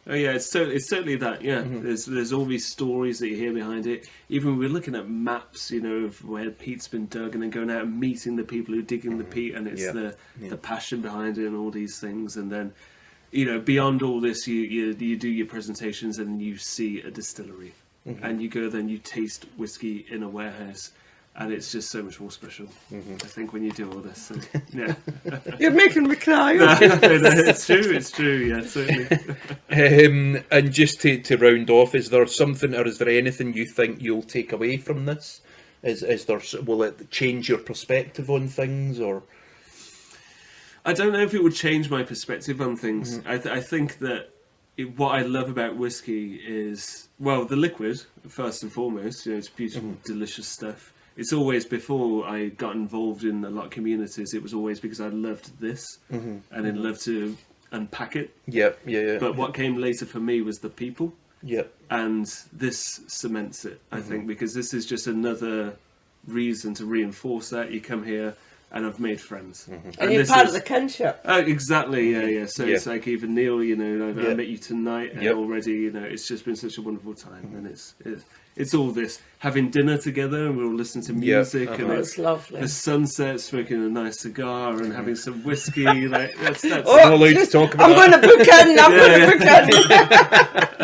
Oh yeah, it's totally that. Yeah, there's all these stories that you hear behind it. Even we're looking at maps, you know, of where peat's been dug, and then going out and meeting the people who are digging the peat, and it's Yeah. the passion behind it and all these things. And then, you know, beyond all this, you do your presentations and you see a distillery, and you go there and you taste whiskey in a warehouse. And it's just so much more special, I think, when you do all this. So, yeah, you're making me cry. it's true. Yeah, certainly. And just to round off, is there something, or is there anything you think you'll take away from this? Will it change your perspective on things, or? I don't know if it would change my perspective on things. I think that what I love about whiskey is, well, the liquid, first and foremost. You know, it's beautiful, delicious stuff. It's always, before I got involved in a lot of communities, it was always because I loved this and I'd love to unpack it. Yeah. But what came later for me was the people. Yeah. And this cements it, I think, because this is just another reason to reinforce that. You come here, and I've made friends. And you're this part is- of the kinship. Oh, exactly, yeah. So Yeah. it's like even Neil, you know, I met you tonight Yep. already, you know, it's just been such a wonderful time. And it's all this, having dinner together and we're all listening to music and It's lovely. the sunset, smoking a nice cigar and having some whiskey. Like that's Oh, not allowed to talk about I'm going to book in. I'm going to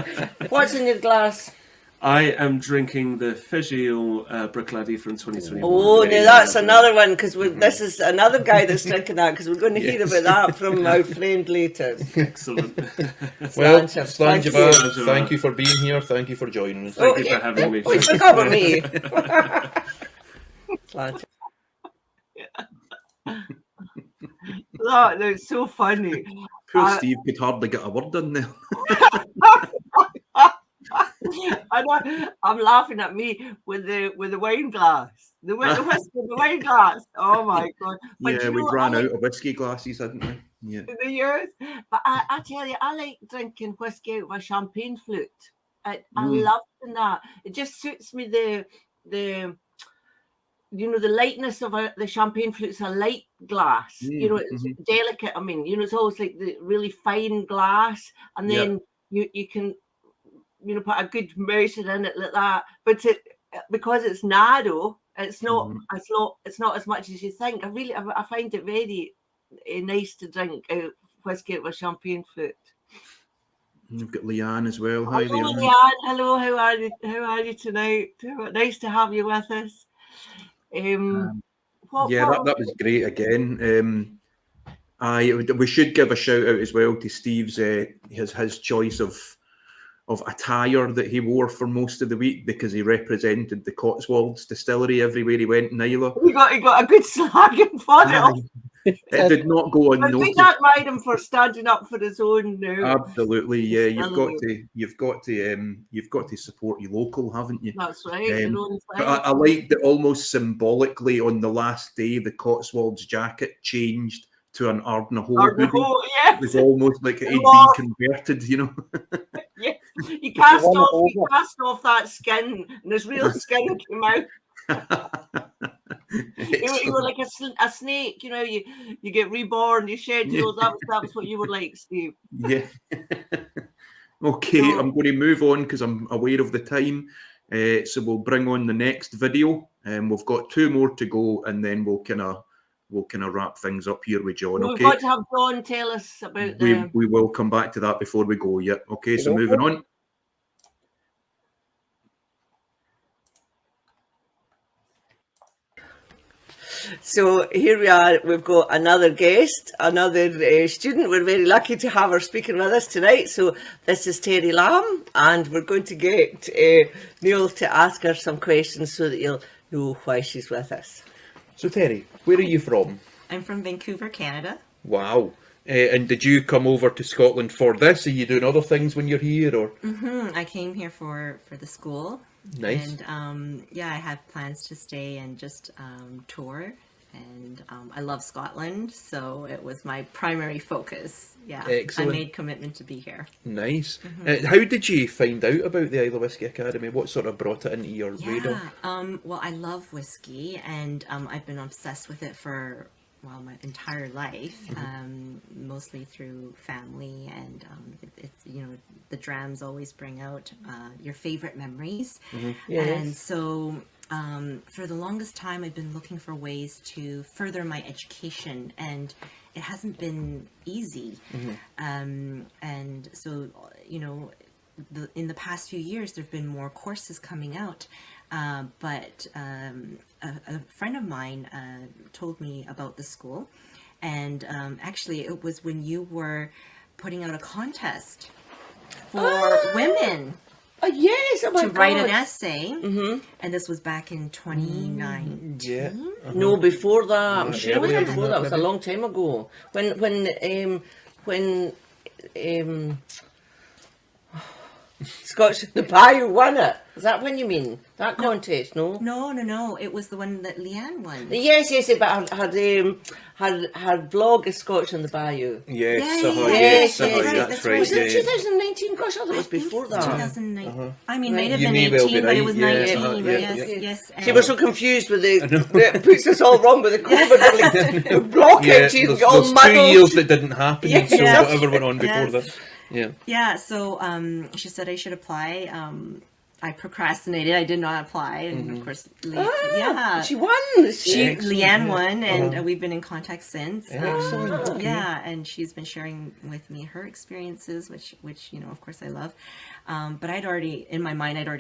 book in. What's in your glass? I am drinking the Fegil Bruichladdich from 2021. Oh, no, that's another one, because this is another guy that's drinking that, because we're going to hear about that from our friend later. Excellent. Well, Sláinte, Sláinte thank you. Bhaile, thank you for being here. Thank you for joining us. Thank you for having me. Oh, you forgot about me. Sláinte. That's so funny. Poor Steve could hardly get a word in there. I know, I'm laughing at me with the wine glass, the whiskey, the wine glass. Oh my god! But Yeah, you we know, ran I out of whiskey glasses, hadn't we? Yeah. the years. But I tell you, I like drinking whiskey out of a champagne flute. I love doing that. It just suits me. The you know, the lightness of the champagne flute's a light glass. You know, it's delicate. I mean, you know, it's always like the really fine glass, and then you can, you know, put a good measure in it like that. But because it's narrow, it's not it's not as much as you think. I find it very nice to drink whiskey out of a champagne flute. We've got Leanne as well. Hi, Hello, Leanne. Leanne. Hello, how are you? How are you tonight? Nice to have you with us. That was great again. We should give a shout out as well to Steve's his choice of attire that he wore for most of the week, because he represented the Cotswolds distillery everywhere he went in Islay. He got a good slagging for it. It did not go But we unnoticed. admire him for standing up for his own now. Absolutely, yeah. You've got to support your local, haven't you? That's right. Your own But thing. I liked that almost symbolically on the last day, the Cotswolds jacket changed to an Ardnahoe hoodie. It Yes. was almost like he'd Love. been converted, you know. Yes. You cast off that skin, and his real skin came out. You were like a snake, you know. You get reborn, you shed yours. That was what you were like, Steve. Yeah. Okay, I'm going to move on because I'm aware of the time. So we'll bring on the next video, and we've got 2 more to go, and then we'll kind of wrap things up here with John. We've Okay. got to have John tell us about the. We will come back to that before we go. Yeah. Okay. So moving on. So here we are, we've got another guest, another student. We're very lucky to have her speaking with us tonight. So this is Terry Lamb, and we're going to get Neil to ask her some questions so that you'll know why she's with us. So Terry, where are you from? I'm from Vancouver, Canada. Wow. And did you come over to Scotland for this? Are you doing other things when you're here, or? I came here for the school. Nice. And I had plans to stay and just tour. And I love Scotland, so it was my primary focus. Yeah, Excellent. I made commitment to be here. Nice. How did you find out about the Islay Whisky Academy? What sort of brought it into your radar? Well, I love whiskey, and I've been obsessed with it for my entire life, mostly through family, and it's the drams always bring out your favorite memories, and so for the longest time I've been looking for ways to further my education, and it hasn't been easy, and so in the past few years there've been more courses coming out. But a friend of mine told me about the school, and actually it was when you were putting out a contest for women Yes, oh my to write an God. essay, and this was back in 2019. Yeah. No, before that. I'm sure it was earlier before than that. It was a maybe. long time ago. When Scotch the Bayou won it. Is that when you mean? That contest, no? No. It was the one that Leanne won. Yes, but had vlog of Scotch on the Bayou. Yes, Yes, that's right. Was it 2019? Gosh, I thought it was before that. 2009. I mean, might have You been may well 18, be but it right, was yeah, 19. yeah. Yes. See, we're so confused with it puts us all wrong with the COVID. We're like, the blockage, you there's, get all there's 2 muddled. years that didn't happen, Yes. so Yes. whatever went on before Yes. that. Yeah. Yeah, so she said I should apply. I procrastinated. I did not apply, and of course, She won. Leanne won, and we've been in contact since. Excellent. Okay. Yeah, and she's been sharing with me her experiences, which of course, I love. But I'd already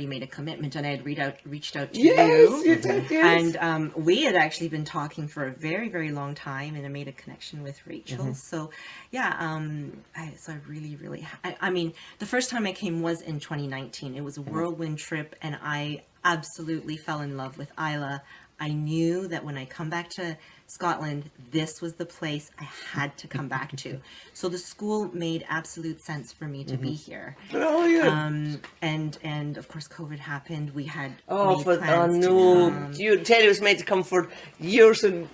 made a commitment, and I had reached out to Yes, you. you did. Yes. And we had actually been talking for a very, very long time, and I made a connection with Rachel. So, yeah, I really, I mean, the first time I came was in 2019. It was a whirlwind trip, and I absolutely fell in love with Islay. I knew that when I come back to Scotland, this was the place I had to come back to. So the school made absolute sense for me to be here. Brilliant. And of course, COVID happened. We had Oh, made for plans to no! come. Terry was meant to come for years and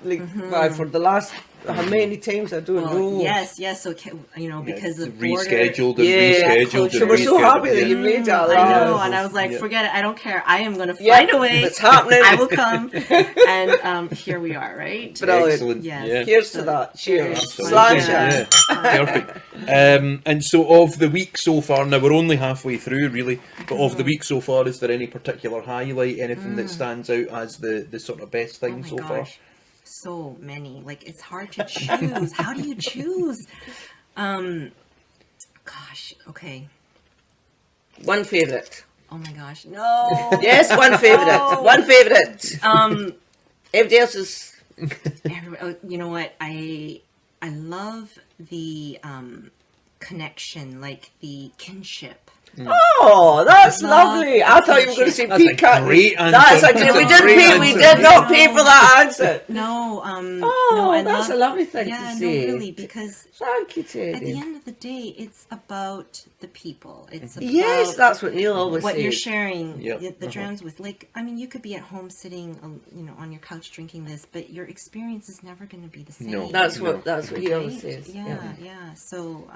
for the last how many times I don't know. Yes. So because of Rescheduled and Yeah, rescheduled. So and we're so happy rescheduled, that you made that. I know, and I was like, forget it. I don't care. I am going to Yeah, find a way. it's happening. I will come. And here we are, right? Brilliant. Excellent. Yes. Yeah. Here's to that. Cheers. Absolutely. Sláinte. Yeah. Perfect. And so of the week so far, now we're only halfway through really, but of the week so far, is there any particular highlight, anything that stands out as the sort of best Oh thing my so gosh. far? So many. Like, it's hard to choose. How do you choose? Gosh. Okay. One favourite. Oh my gosh. No. Yes, one favourite. One favourite. Everybody else is. You know what? I love the connection, like the kinship. Oh, that's lovely. I thought you were going to say That's a pea cutting. great answer. That's a That's a we great did answer. not pay for that answer. No, Oh, no, I that's love, a lovely thing yeah, to say. no, really, because Thank you, at the Teddy. end of the day, it's about the people. It's about Yes, that's what Neil always what says. you're sharing Yep. the drams with. Like, I mean, you could be at home sitting, on your couch drinking this, but your experience is never going to be the same. No. That's No. what he always Right? says. Yeah. So,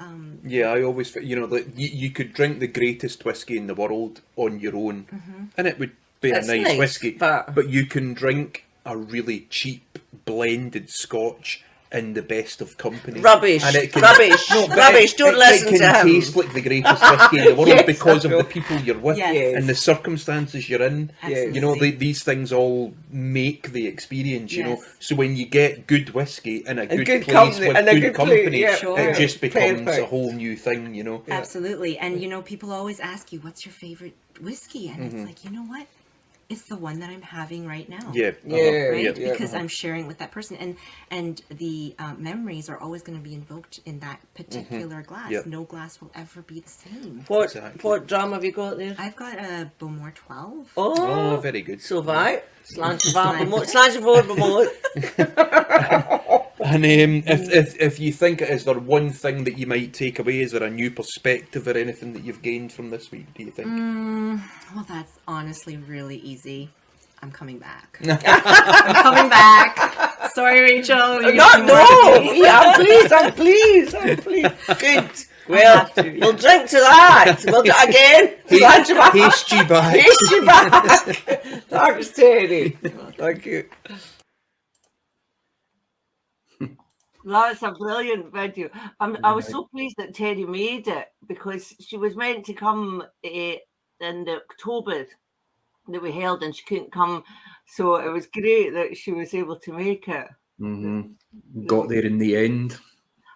Yeah, I always, like you could drink the greatest whiskey in the world on your own, and it would be It's a nice nice, whiskey. but- you can drink a really cheap blended Scotch in the best of company. Rubbish. And it can, Rubbish. No, but Rubbish. Don't listen it to him. can taste like the greatest whiskey in the world Yes, because I of know. the people you're with Yes. and the circumstances you're in. Absolutely. You know, these things all make the experience. You know, Yes. so when you get good whiskey in a good good place company, with and a good good place, company, yeah. Sure. it just becomes a Perfect. whole new thing. You know. absolutely. And, people always ask you, what's your favorite whiskey? And it's like, you know what? It's the one that I'm having right now. Yeah. Yeah. Right, Yeah. because I'm sharing with that person, and the memories are always going to be invoked in that particular glass. Yep. No glass will ever be the same. Exactly. What drum have you got there? I've got a Bowmore 12. Oh, very good. So have I. Sláinte forward more. And if you think is there one thing that you might take away, is there a new perspective or anything that you've gained from this week? Do you think? Well, that's honestly really easy. I'm coming back. I'm coming back. Sorry, Rachel. You Not can no. work with me. Yeah, I'm pleased. Good. Well, have to, yeah. we'll drink to that. We'll do it again. Sláinte back. Haste you back. Haste you back. Thanks, Teddy. Thank you. That's a brilliant video. I was so pleased that Teddy made it, because she was meant to come in the October that we held, and she couldn't come. So it was great that she was able to make it. Got there in the end.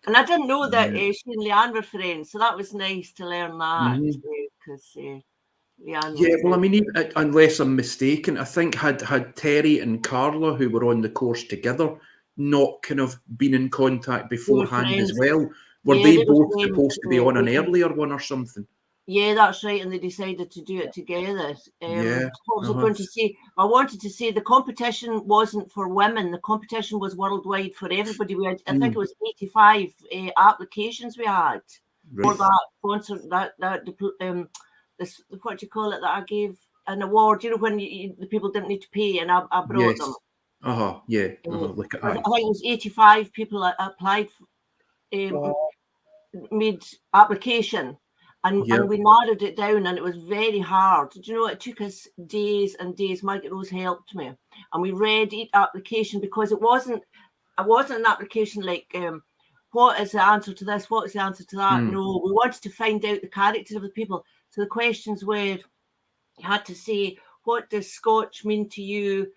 And I didn't know that she and Leanne were friends, so that was nice to learn that, because Leanne. Yeah, was well, I mean, unless I'm mistaken, I think had Terry and Carla, who were on the course together, not kind of been in contact beforehand as friends. well. Were Yeah, they they were both friends, supposed to be on an yeah. earlier one or something? Yeah, that's right, and they decided to do it together. Yeah, Also going to say, I wanted to say the competition wasn't for women. The competition was worldwide for everybody. We had, I think it was 85 applications we had for Right. that sponsor, that this, what do you call it, that I gave an award, you know, when the people didn't need to pay, and I brought them. Yeah. Look at I that. think it was 85 people that applied, made application, and we narrowed it down, and it was very hard. Do you know, it took us days and days. Margaret Rose helped me, and we read each application, because it wasn't an application like what is the answer to this, what is the answer to that. No, we wanted to find out the character of the people. So the questions were, you had to say, what does Scotch mean to you?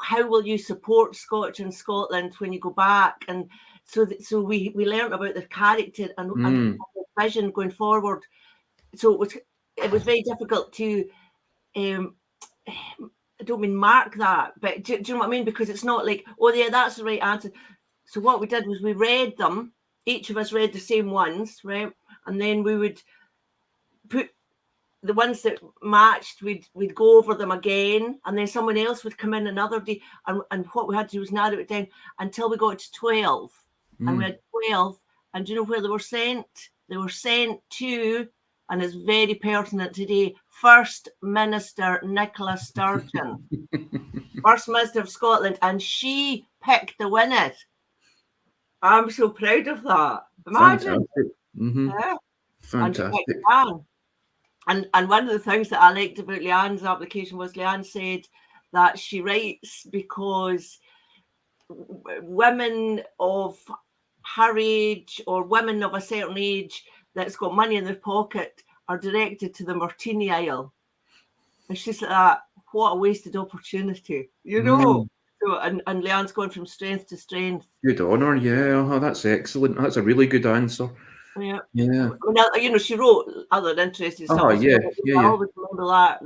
How will you support Scotch in Scotland when you go back? And so we learned about their character and vision going forward. So it was very difficult to, I don't mean mark that, but do you know what I mean? Because it's not like, oh yeah, that's the right answer. So what we did was we read them. Each of us read the same ones, right? And then we would put the ones that matched, we'd go over them again, and then someone else would come in another day, and what we had to do was narrow it down until we got to 12. And we had 12, and do you know where they were sent? They were sent to, and it's very pertinent today, First Minister Nicola Sturgeon, First Minister of Scotland, and she picked the winners. I'm so proud of that. Imagine. Yeah. Fantastic. And one of the things that I liked about Leanne's application was Leanne said that she writes because women of her age, or women of a certain age that's got money in their pocket, are directed to the Martini Isle. And she's like, what a wasted opportunity, you know? So, and Leanne's gone from strength to strength. Good honour, yeah. That's excellent. That's a really good answer. Yeah. Yeah. You know, she wrote other interesting stuff. I always remember that.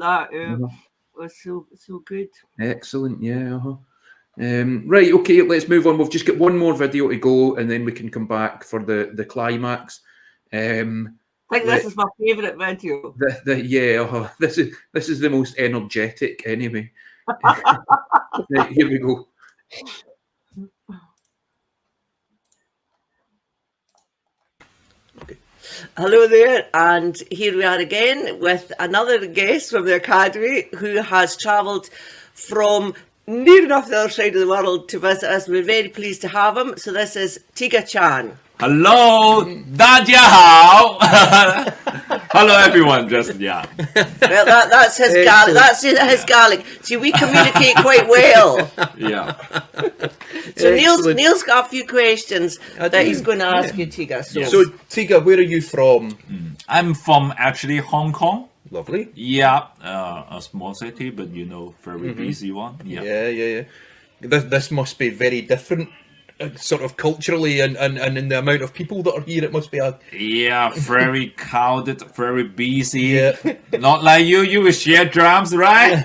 Was so good. Excellent, yeah. Right, okay, let's move on. We've just got one more video to go, and then we can come back for the climax. I think this is my favourite video. This is the most energetic anyway. Right, here we go. Hello there, and here we are again with another guest from the Academy who has travelled from near enough the other side of the world to visit us. We're very pleased to have him. So this is Tiga Chan. Hello, 大家好. Hello everyone, just yeah. Well, that's his Gaelic. That's his Gaelic. See, we communicate quite well. Yeah. So Neil's got a few questions that he's going to ask you, Tiga. So Tiga, where are you from? I'm from actually Hong Kong. Lovely. Yeah, a small city, but you know, very busy one. Yeah. This must be very different, sort of culturally, and in the amount of people that are here. It must be very crowded, very busy. Yeah. Not like you will share drums, right?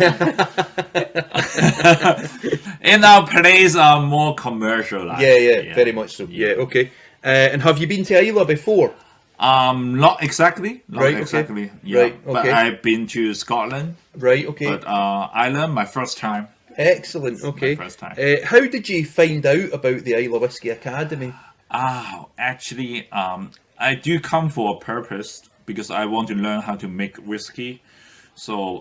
In our place are more commercial. Yeah, very much so. Yeah, okay. And have you been to Islay before? Not exactly. Right, exactly. Okay. Yeah. Right, okay. But I've been to Scotland. Right, okay. But Ireland, my first time. Excellent, okay. My first time. How did you find out about the Islay Whisky Academy? Actually, I do come for a purpose because I want to learn how to make whiskey. So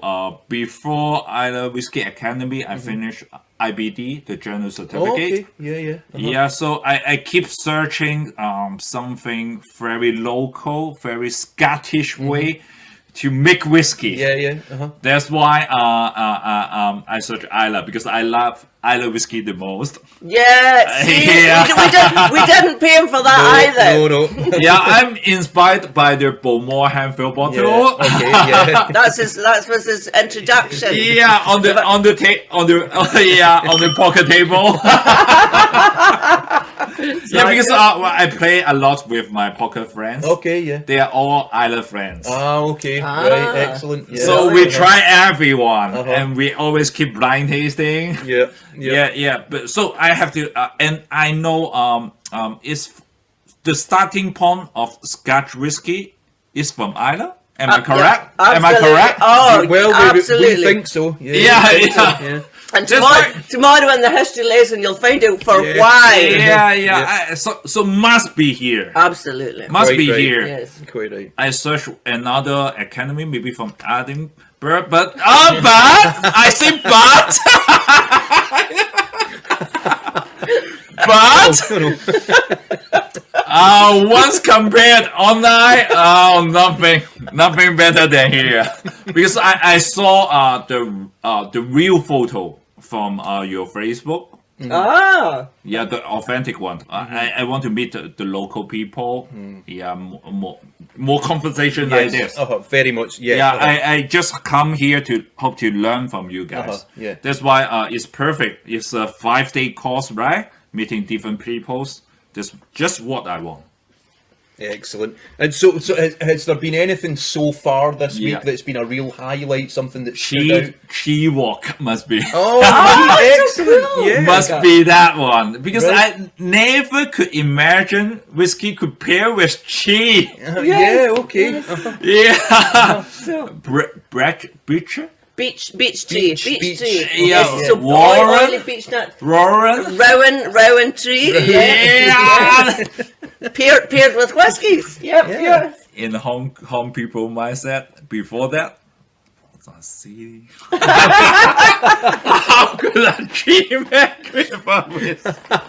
before Islay Whisky Academy, I finished IBD, the Journal Certificate. Oh, okay. Yeah. Yeah, so I keep searching something very local, very Scottish way to make whiskey. Yeah. That's why I search Islay, because I love Islay whiskey the most. Yeah, see, we didn't pay him for that either. No. Yeah, I'm inspired by the Bowmore handful bottle. Yeah, okay, yeah. That was his introduction. Yeah, on the pocket table. Yeah, because I play a lot with my pocket friends. Okay, yeah. They are all Islay friends. Okay. Right, excellent. Yeah. So we try everyone, and we always keep blind tasting. Yeah. But so I have to, and I know it's the starting point of Scotch whiskey is from Islay. Am I correct? Yeah, am I correct? Oh, well, absolutely. we think so. Yeah. And tomorrow in the history lesson, you'll find out for why. Yeah. So must be here. Absolutely. Must be right. here. Yes. Quite right. I searched another academy, maybe from Edinburgh, but I say but. But once compared online, nothing better than here, because I saw the real photo from your Facebook. Yeah, the authentic one. I want to meet the local people. Yeah, more conversation like this. Very much. Yeah, I just come here to hope to learn from you guys. Yeah. That's why it's perfect. It's a 5-day course, right? Meeting different peoples. That's just what I want. Excellent. And so has there been anything so far this week that's been a real highlight, something that stood out? Chi walk must be. Excellent. Yeah. Must be that one. Because I never could imagine whiskey could pair with chi. Okay. Yeah. Beach tree. Yeah. So oily beech nut. Rowan tree. Yeah. Paired with whiskies. Yep. In the Hong people mindset, before that, let's see. How could I dream it?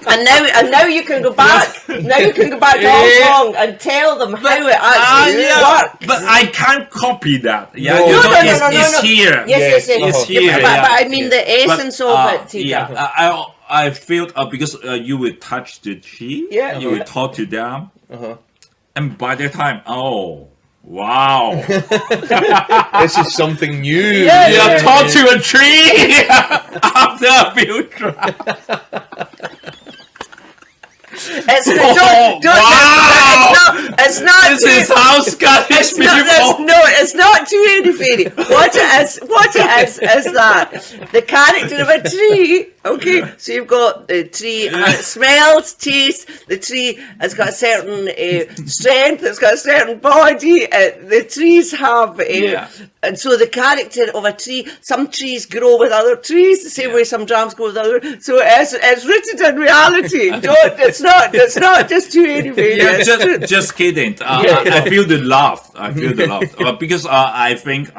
And now you can go back. Now you can go back to Hong Kong and tell them how it actually works. But I can't copy that. Yeah, No. It's here. Yes. It's here. But I mean the essence of it, Tiga. Yeah, I feel because you will touch the chi. Yeah. You will talk to them. And by that time, wow. This is something new. You talk to a tree after a few tries. It's not. This is how Scottish people. It's not too airy-fairy. What it is that the character of a tree. Okay, so you've got the tree and it smells, tastes. The tree has got a certain strength. It's got a certain body. The trees have and so the character of a tree. Some trees grow with other trees the same way some drams grow with other. So it's rooted in reality. It's not just too airy-fairy. Yeah, just kidding. I feel the love. Because I think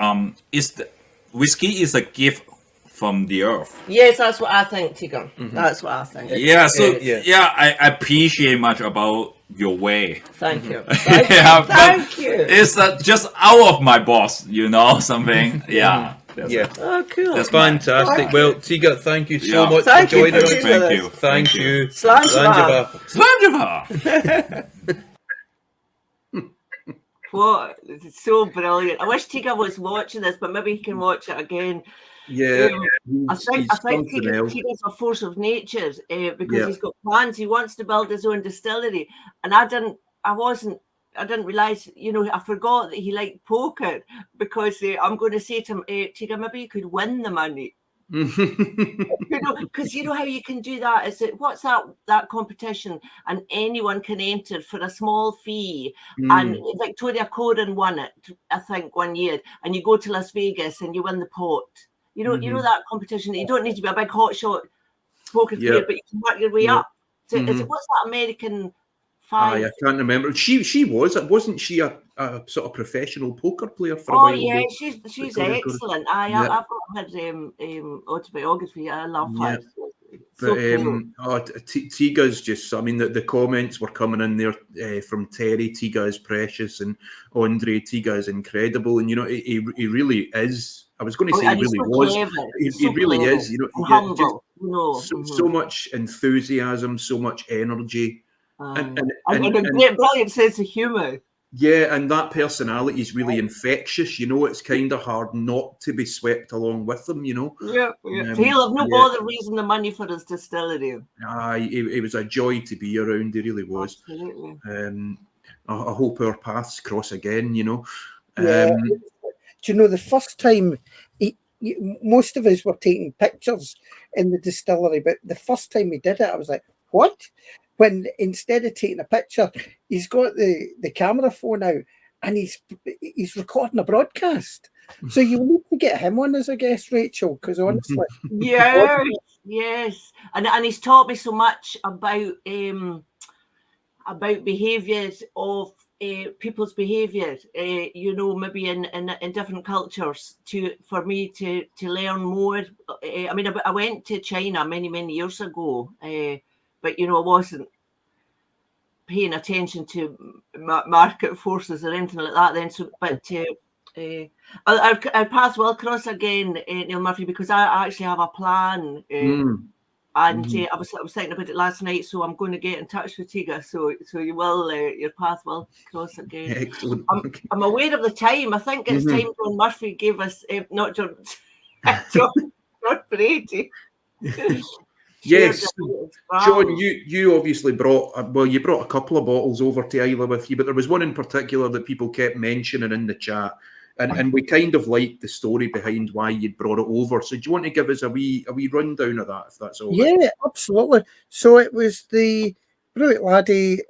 whiskey is a gift from the earth. Yes, that's what I think, Tiga. That's what I think. Yeah, so I appreciate much about your way. Thank you. Thank you. It's just out of my boss, something. Yeah. Oh, cool. That's fantastic. Well, Tiga, thank you so much for joining us. Thank you. Slanjava. What? It's so brilliant. I wish Tiga was watching this, but maybe he can watch it again. Yeah, I think Tiga's a force of nature because he's got plans. He wants to build his own distillery, and I didn't realize. I forgot that he liked poker because I'm going to say to him, Tiga, maybe you could win the money. Because you know how you can do that. Is it what's that competition, and anyone can enter for a small fee. And Victoria Coren won it, I think, one year. And you go to Las Vegas and you win the pot. You know that competition. You don't need to be a big hotshot poker player, but you can work your way up. So is it what's that American? I can't remember. She wasn't she a sort of professional poker player for a while? Oh yeah, she's excellent. I've got her autobiography. I love her. But Tiga's just, I mean, the comments were coming in there from Terry. Tiga is precious, and Andre, Tiga is incredible, and he really is. I was going to say he really was. He really is. Humble. So much enthusiasm, so much energy. And a great, brilliant sense of humour. Yeah, and that personality is really infectious. It's kind of hard not to be swept along with them. Yeah. So he'll have no bother raising the money for his distillery. It was a joy to be around. He really was. Absolutely. I hope our paths cross again. Do you know the first time? Most of us were taking pictures in the distillery, but the first time he did it, I was like, "What?" When instead of taking a picture, he's got the camera phone out and he's recording a broadcast. So you need to get him on as a guest, Rachel, because honestly, yes, and he's taught me so much about behaviours of people's behaviour. You know, maybe in different cultures for me to learn more. I mean, I went to China many years ago, but you know, I wasn't paying attention to market forces or anything like that then. So, but our paths will cross again, Neil Murphy, because I actually have a plan, and I was thinking about it last night. So I'm going to get in touch with Tiga. So you will, your path will cross again. Excellent. I'm aware of the time. I think it's time John Murphy gave us, not John, John Brady. Yes, John, you obviously brought a couple of bottles over to Islay with you, but there was one in particular that people kept mentioning in the chat, and we kind of liked the story behind why you'd brought it over. So do you want to give us a wee rundown of that, if that's all right? Yeah, absolutely. So it was the Brewitt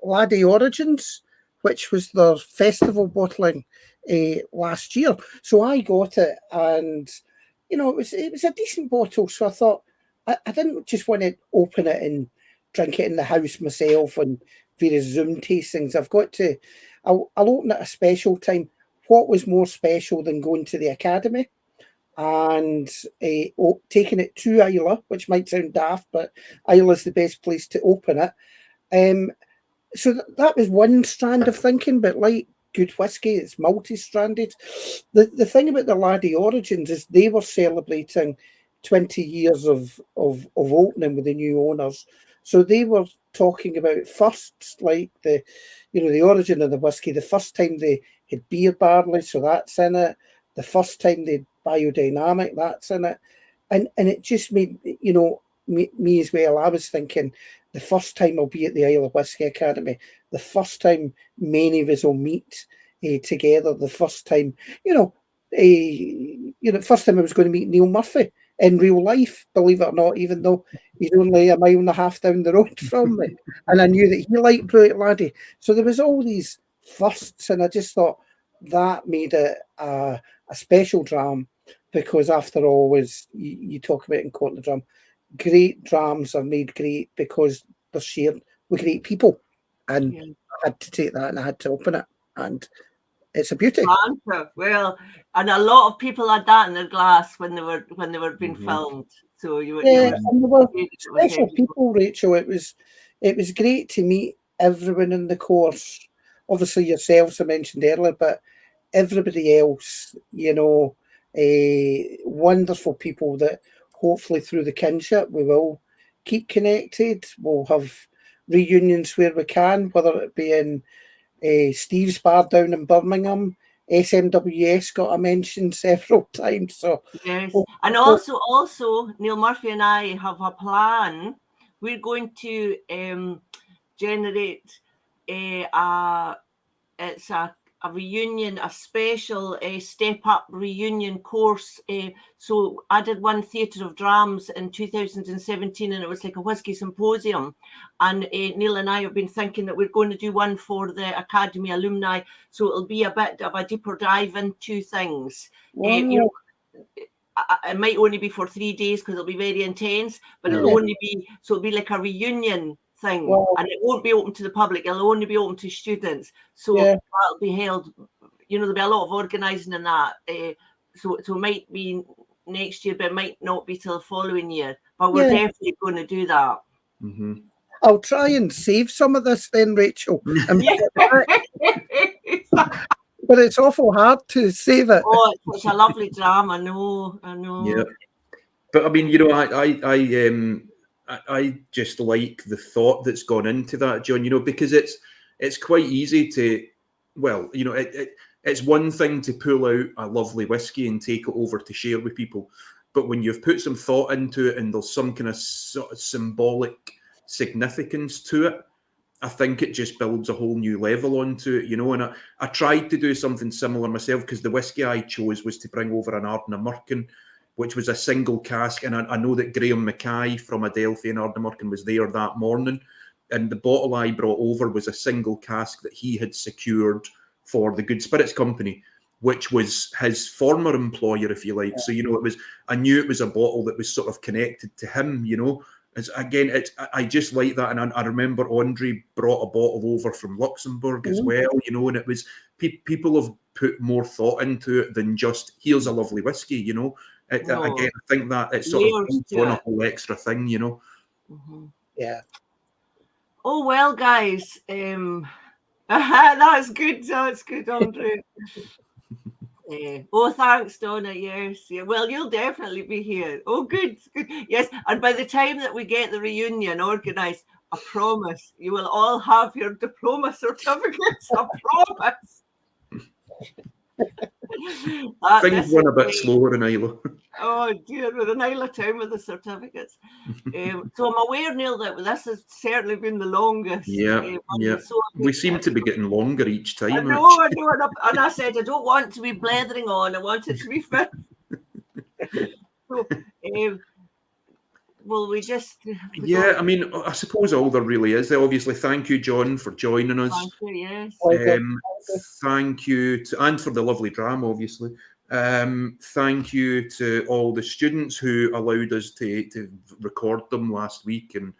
Laddie Origins, which was their festival bottling last year. So I got it, and you know, it was a decent bottle. So I thought, I didn't just want to open it and drink it in the house myself and various Zoom tastings. I'll open it at a special time. What was more special than going to the Academy and taking it to Islay, which might sound daft, but Islay's the best place to open it. So that was one strand of thinking, but like good whiskey, it's multi-stranded. The thing about the Laddie Origins is they were celebrating 20 years of opening with the new owners. So they were talking about firsts, like the origin of the whiskey, the first time they had beer barley, so that's in it. The first time they had biodynamic, that's in it. And it just made, you know, me as well, I was thinking the first time I'll be at the Islay Whisky Academy, the first time many of us will meet together, the first time, first time I was going to meet Neil Murphy in real life, believe it or not, even though he's only a mile and a half down the road from me. And I knew that he liked Brewitt Laddie. So there was all these firsts, and I just thought that made it a special dram, because after all, as you talk about in Court the Drum, great drams are made great because they're shared with great people. And I had to take that and I had to open it. And it's a beauty. Well, and a lot of people had that in their glass when they were being filmed. So and there were special people, Rachel. It was great to meet everyone in the course. Obviously yourselves I mentioned earlier, but everybody else, wonderful people that hopefully through the kinship we will keep connected. We'll have reunions where we can, whether it be in Steve's bar down in Birmingham. SMWS got a mention several times. So yes, and also Neil Murphy and I have a plan. We're going to generate a reunion, a special step up reunion course. So I did one Theatre of Drams in 2017, and it was like a whiskey symposium. And Neil and I have been thinking that we're going to do one for the Academy alumni. So it'll be a bit of a deeper dive into things. It might only be for 3 days because it'll be very intense, but it'll only be, so it'll be like a reunion thing, and it won't be open to the public. It'll only be open to students. So that'll be held, there'll be a lot of organising in that. So it might be next year, but it might not be till the following year. But we're definitely going to do that. Mm-hmm. I'll try and save some of this then, Rachel. But it's awful hard to save it. Oh, it's such a lovely drama. I know. Yeah. But I mean, I just like the thought that's gone into that, John, because it's quite easy to, it's one thing to pull out a lovely whiskey and take it over to share with people. But when you've put some thought into it and there's some kind of sort of symbolic significance to it, I think it just builds a whole new level onto it, and I tried to do something similar myself, because the whiskey I chose was to bring over an Ardnamurchan, which was a single cask. And I know that Graham Mackay from Adelphi and Ardnamurchan was there that morning. And the bottle I brought over was a single cask that he had secured for the Good Spirits Company, which was his former employer, if you like. So, you know, I knew it was a bottle that was sort of connected to him, you know. I just like that. And I remember Andre brought a bottle over from Luxembourg as well, you know, and it was, people have put more thought into it than just, here's a lovely whiskey, you know. Again, I think that it's sort of on a whole extra thing, you know. Yeah. Oh, well, guys, that's good. That's good, Andre. Oh, thanks, Donna. Yes, yeah. Well, you'll definitely be here. Oh, good, good. Yes, and by the time that we get the reunion organised, I promise you will all have your diploma certificates. I promise. Things run a bit slower in Islay. Oh dear, with an Islay town with the certificates. So I'm aware, Neil, that this has certainly been the longest. Yeah. So We seem to be getting longer each time. I know, and I said I don't want to be blethering on. I want it to be fit. So, well, we I mean, I suppose all there really is. Obviously, thank you, John, for joining us. Thank you, yes. Thank you and for the lovely drama, obviously. Thank you to all the students who allowed us to record them last week, and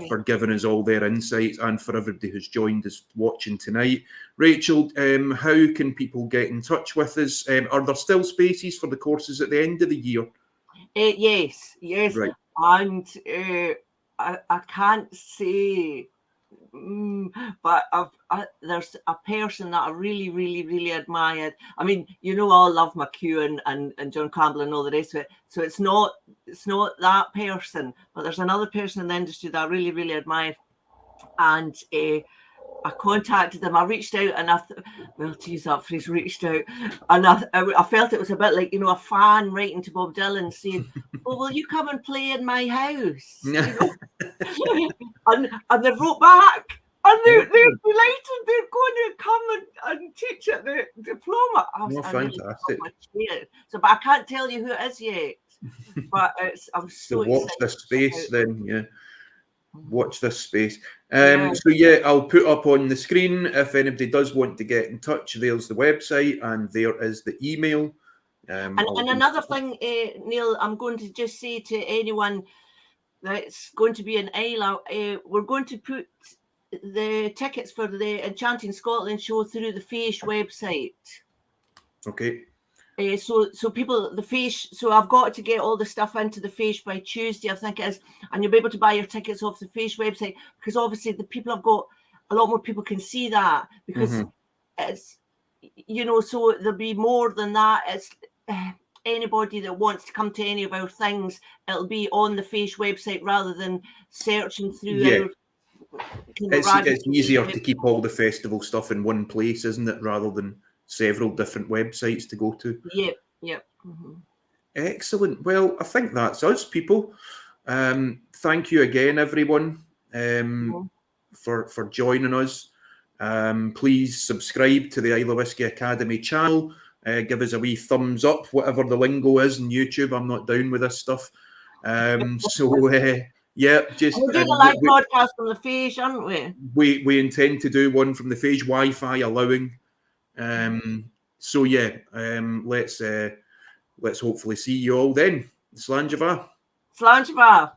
for giving us all their insights, and for everybody who's joined us watching tonight. Rachel, how can people get in touch with us? Are there still spaces for the courses at the end of the year? Yes, right. And I can't say, but there's a person that I really, really, really admired. I mean, you know, I love McEwen and John Campbell and all the rest of it. So it's not that person, but there's another person in the industry that I really, really admire. And I contacted them. I reached out, and to use that phrase, reached out, and I felt it was a bit like, you know, a fan writing to Bob Dylan saying, "Well, will you come and play in my house?" You know? and they wrote back, and they're delighted. They're going to come and teach at the diploma. Fantastic. So, but I can't tell you who it is yet. But I'm so excited. Watch this space, then. Yeah. Watch this space. So yeah, I'll put up on the screen, if anybody does want to get in touch, there's the website and there is the email. And another thing, Neil, I'm going to just say to anyone that's going to be in Islay, we're going to put the tickets for the Enchanting Scotland show through the Faish website. Okay. So people, the Faish, so I've got to get all the stuff into the Faish by Tuesday, I think it is, and you'll be able to buy your tickets off the Faish website, because obviously the people have got, a lot more people can see that, because it's, you know, so there'll be more than that. It's anybody that wants to come to any of our things, it'll be on the Faish website rather than searching through it's easier to keep all the festival stuff in one place, isn't it, rather than several different websites to go to. Yep. Excellent. Well, I think that's us, people. Thank you again, everyone, for joining us. Please subscribe to the Islay Whisky Academy channel. Give us a wee thumbs up, whatever the lingo is on YouTube. I'm not down with this stuff. Just we're doing a live podcast from the Faish, aren't we? We intend to do one from the Faish, Wi-Fi allowing. Let's hopefully see you all then. Slán. Slán.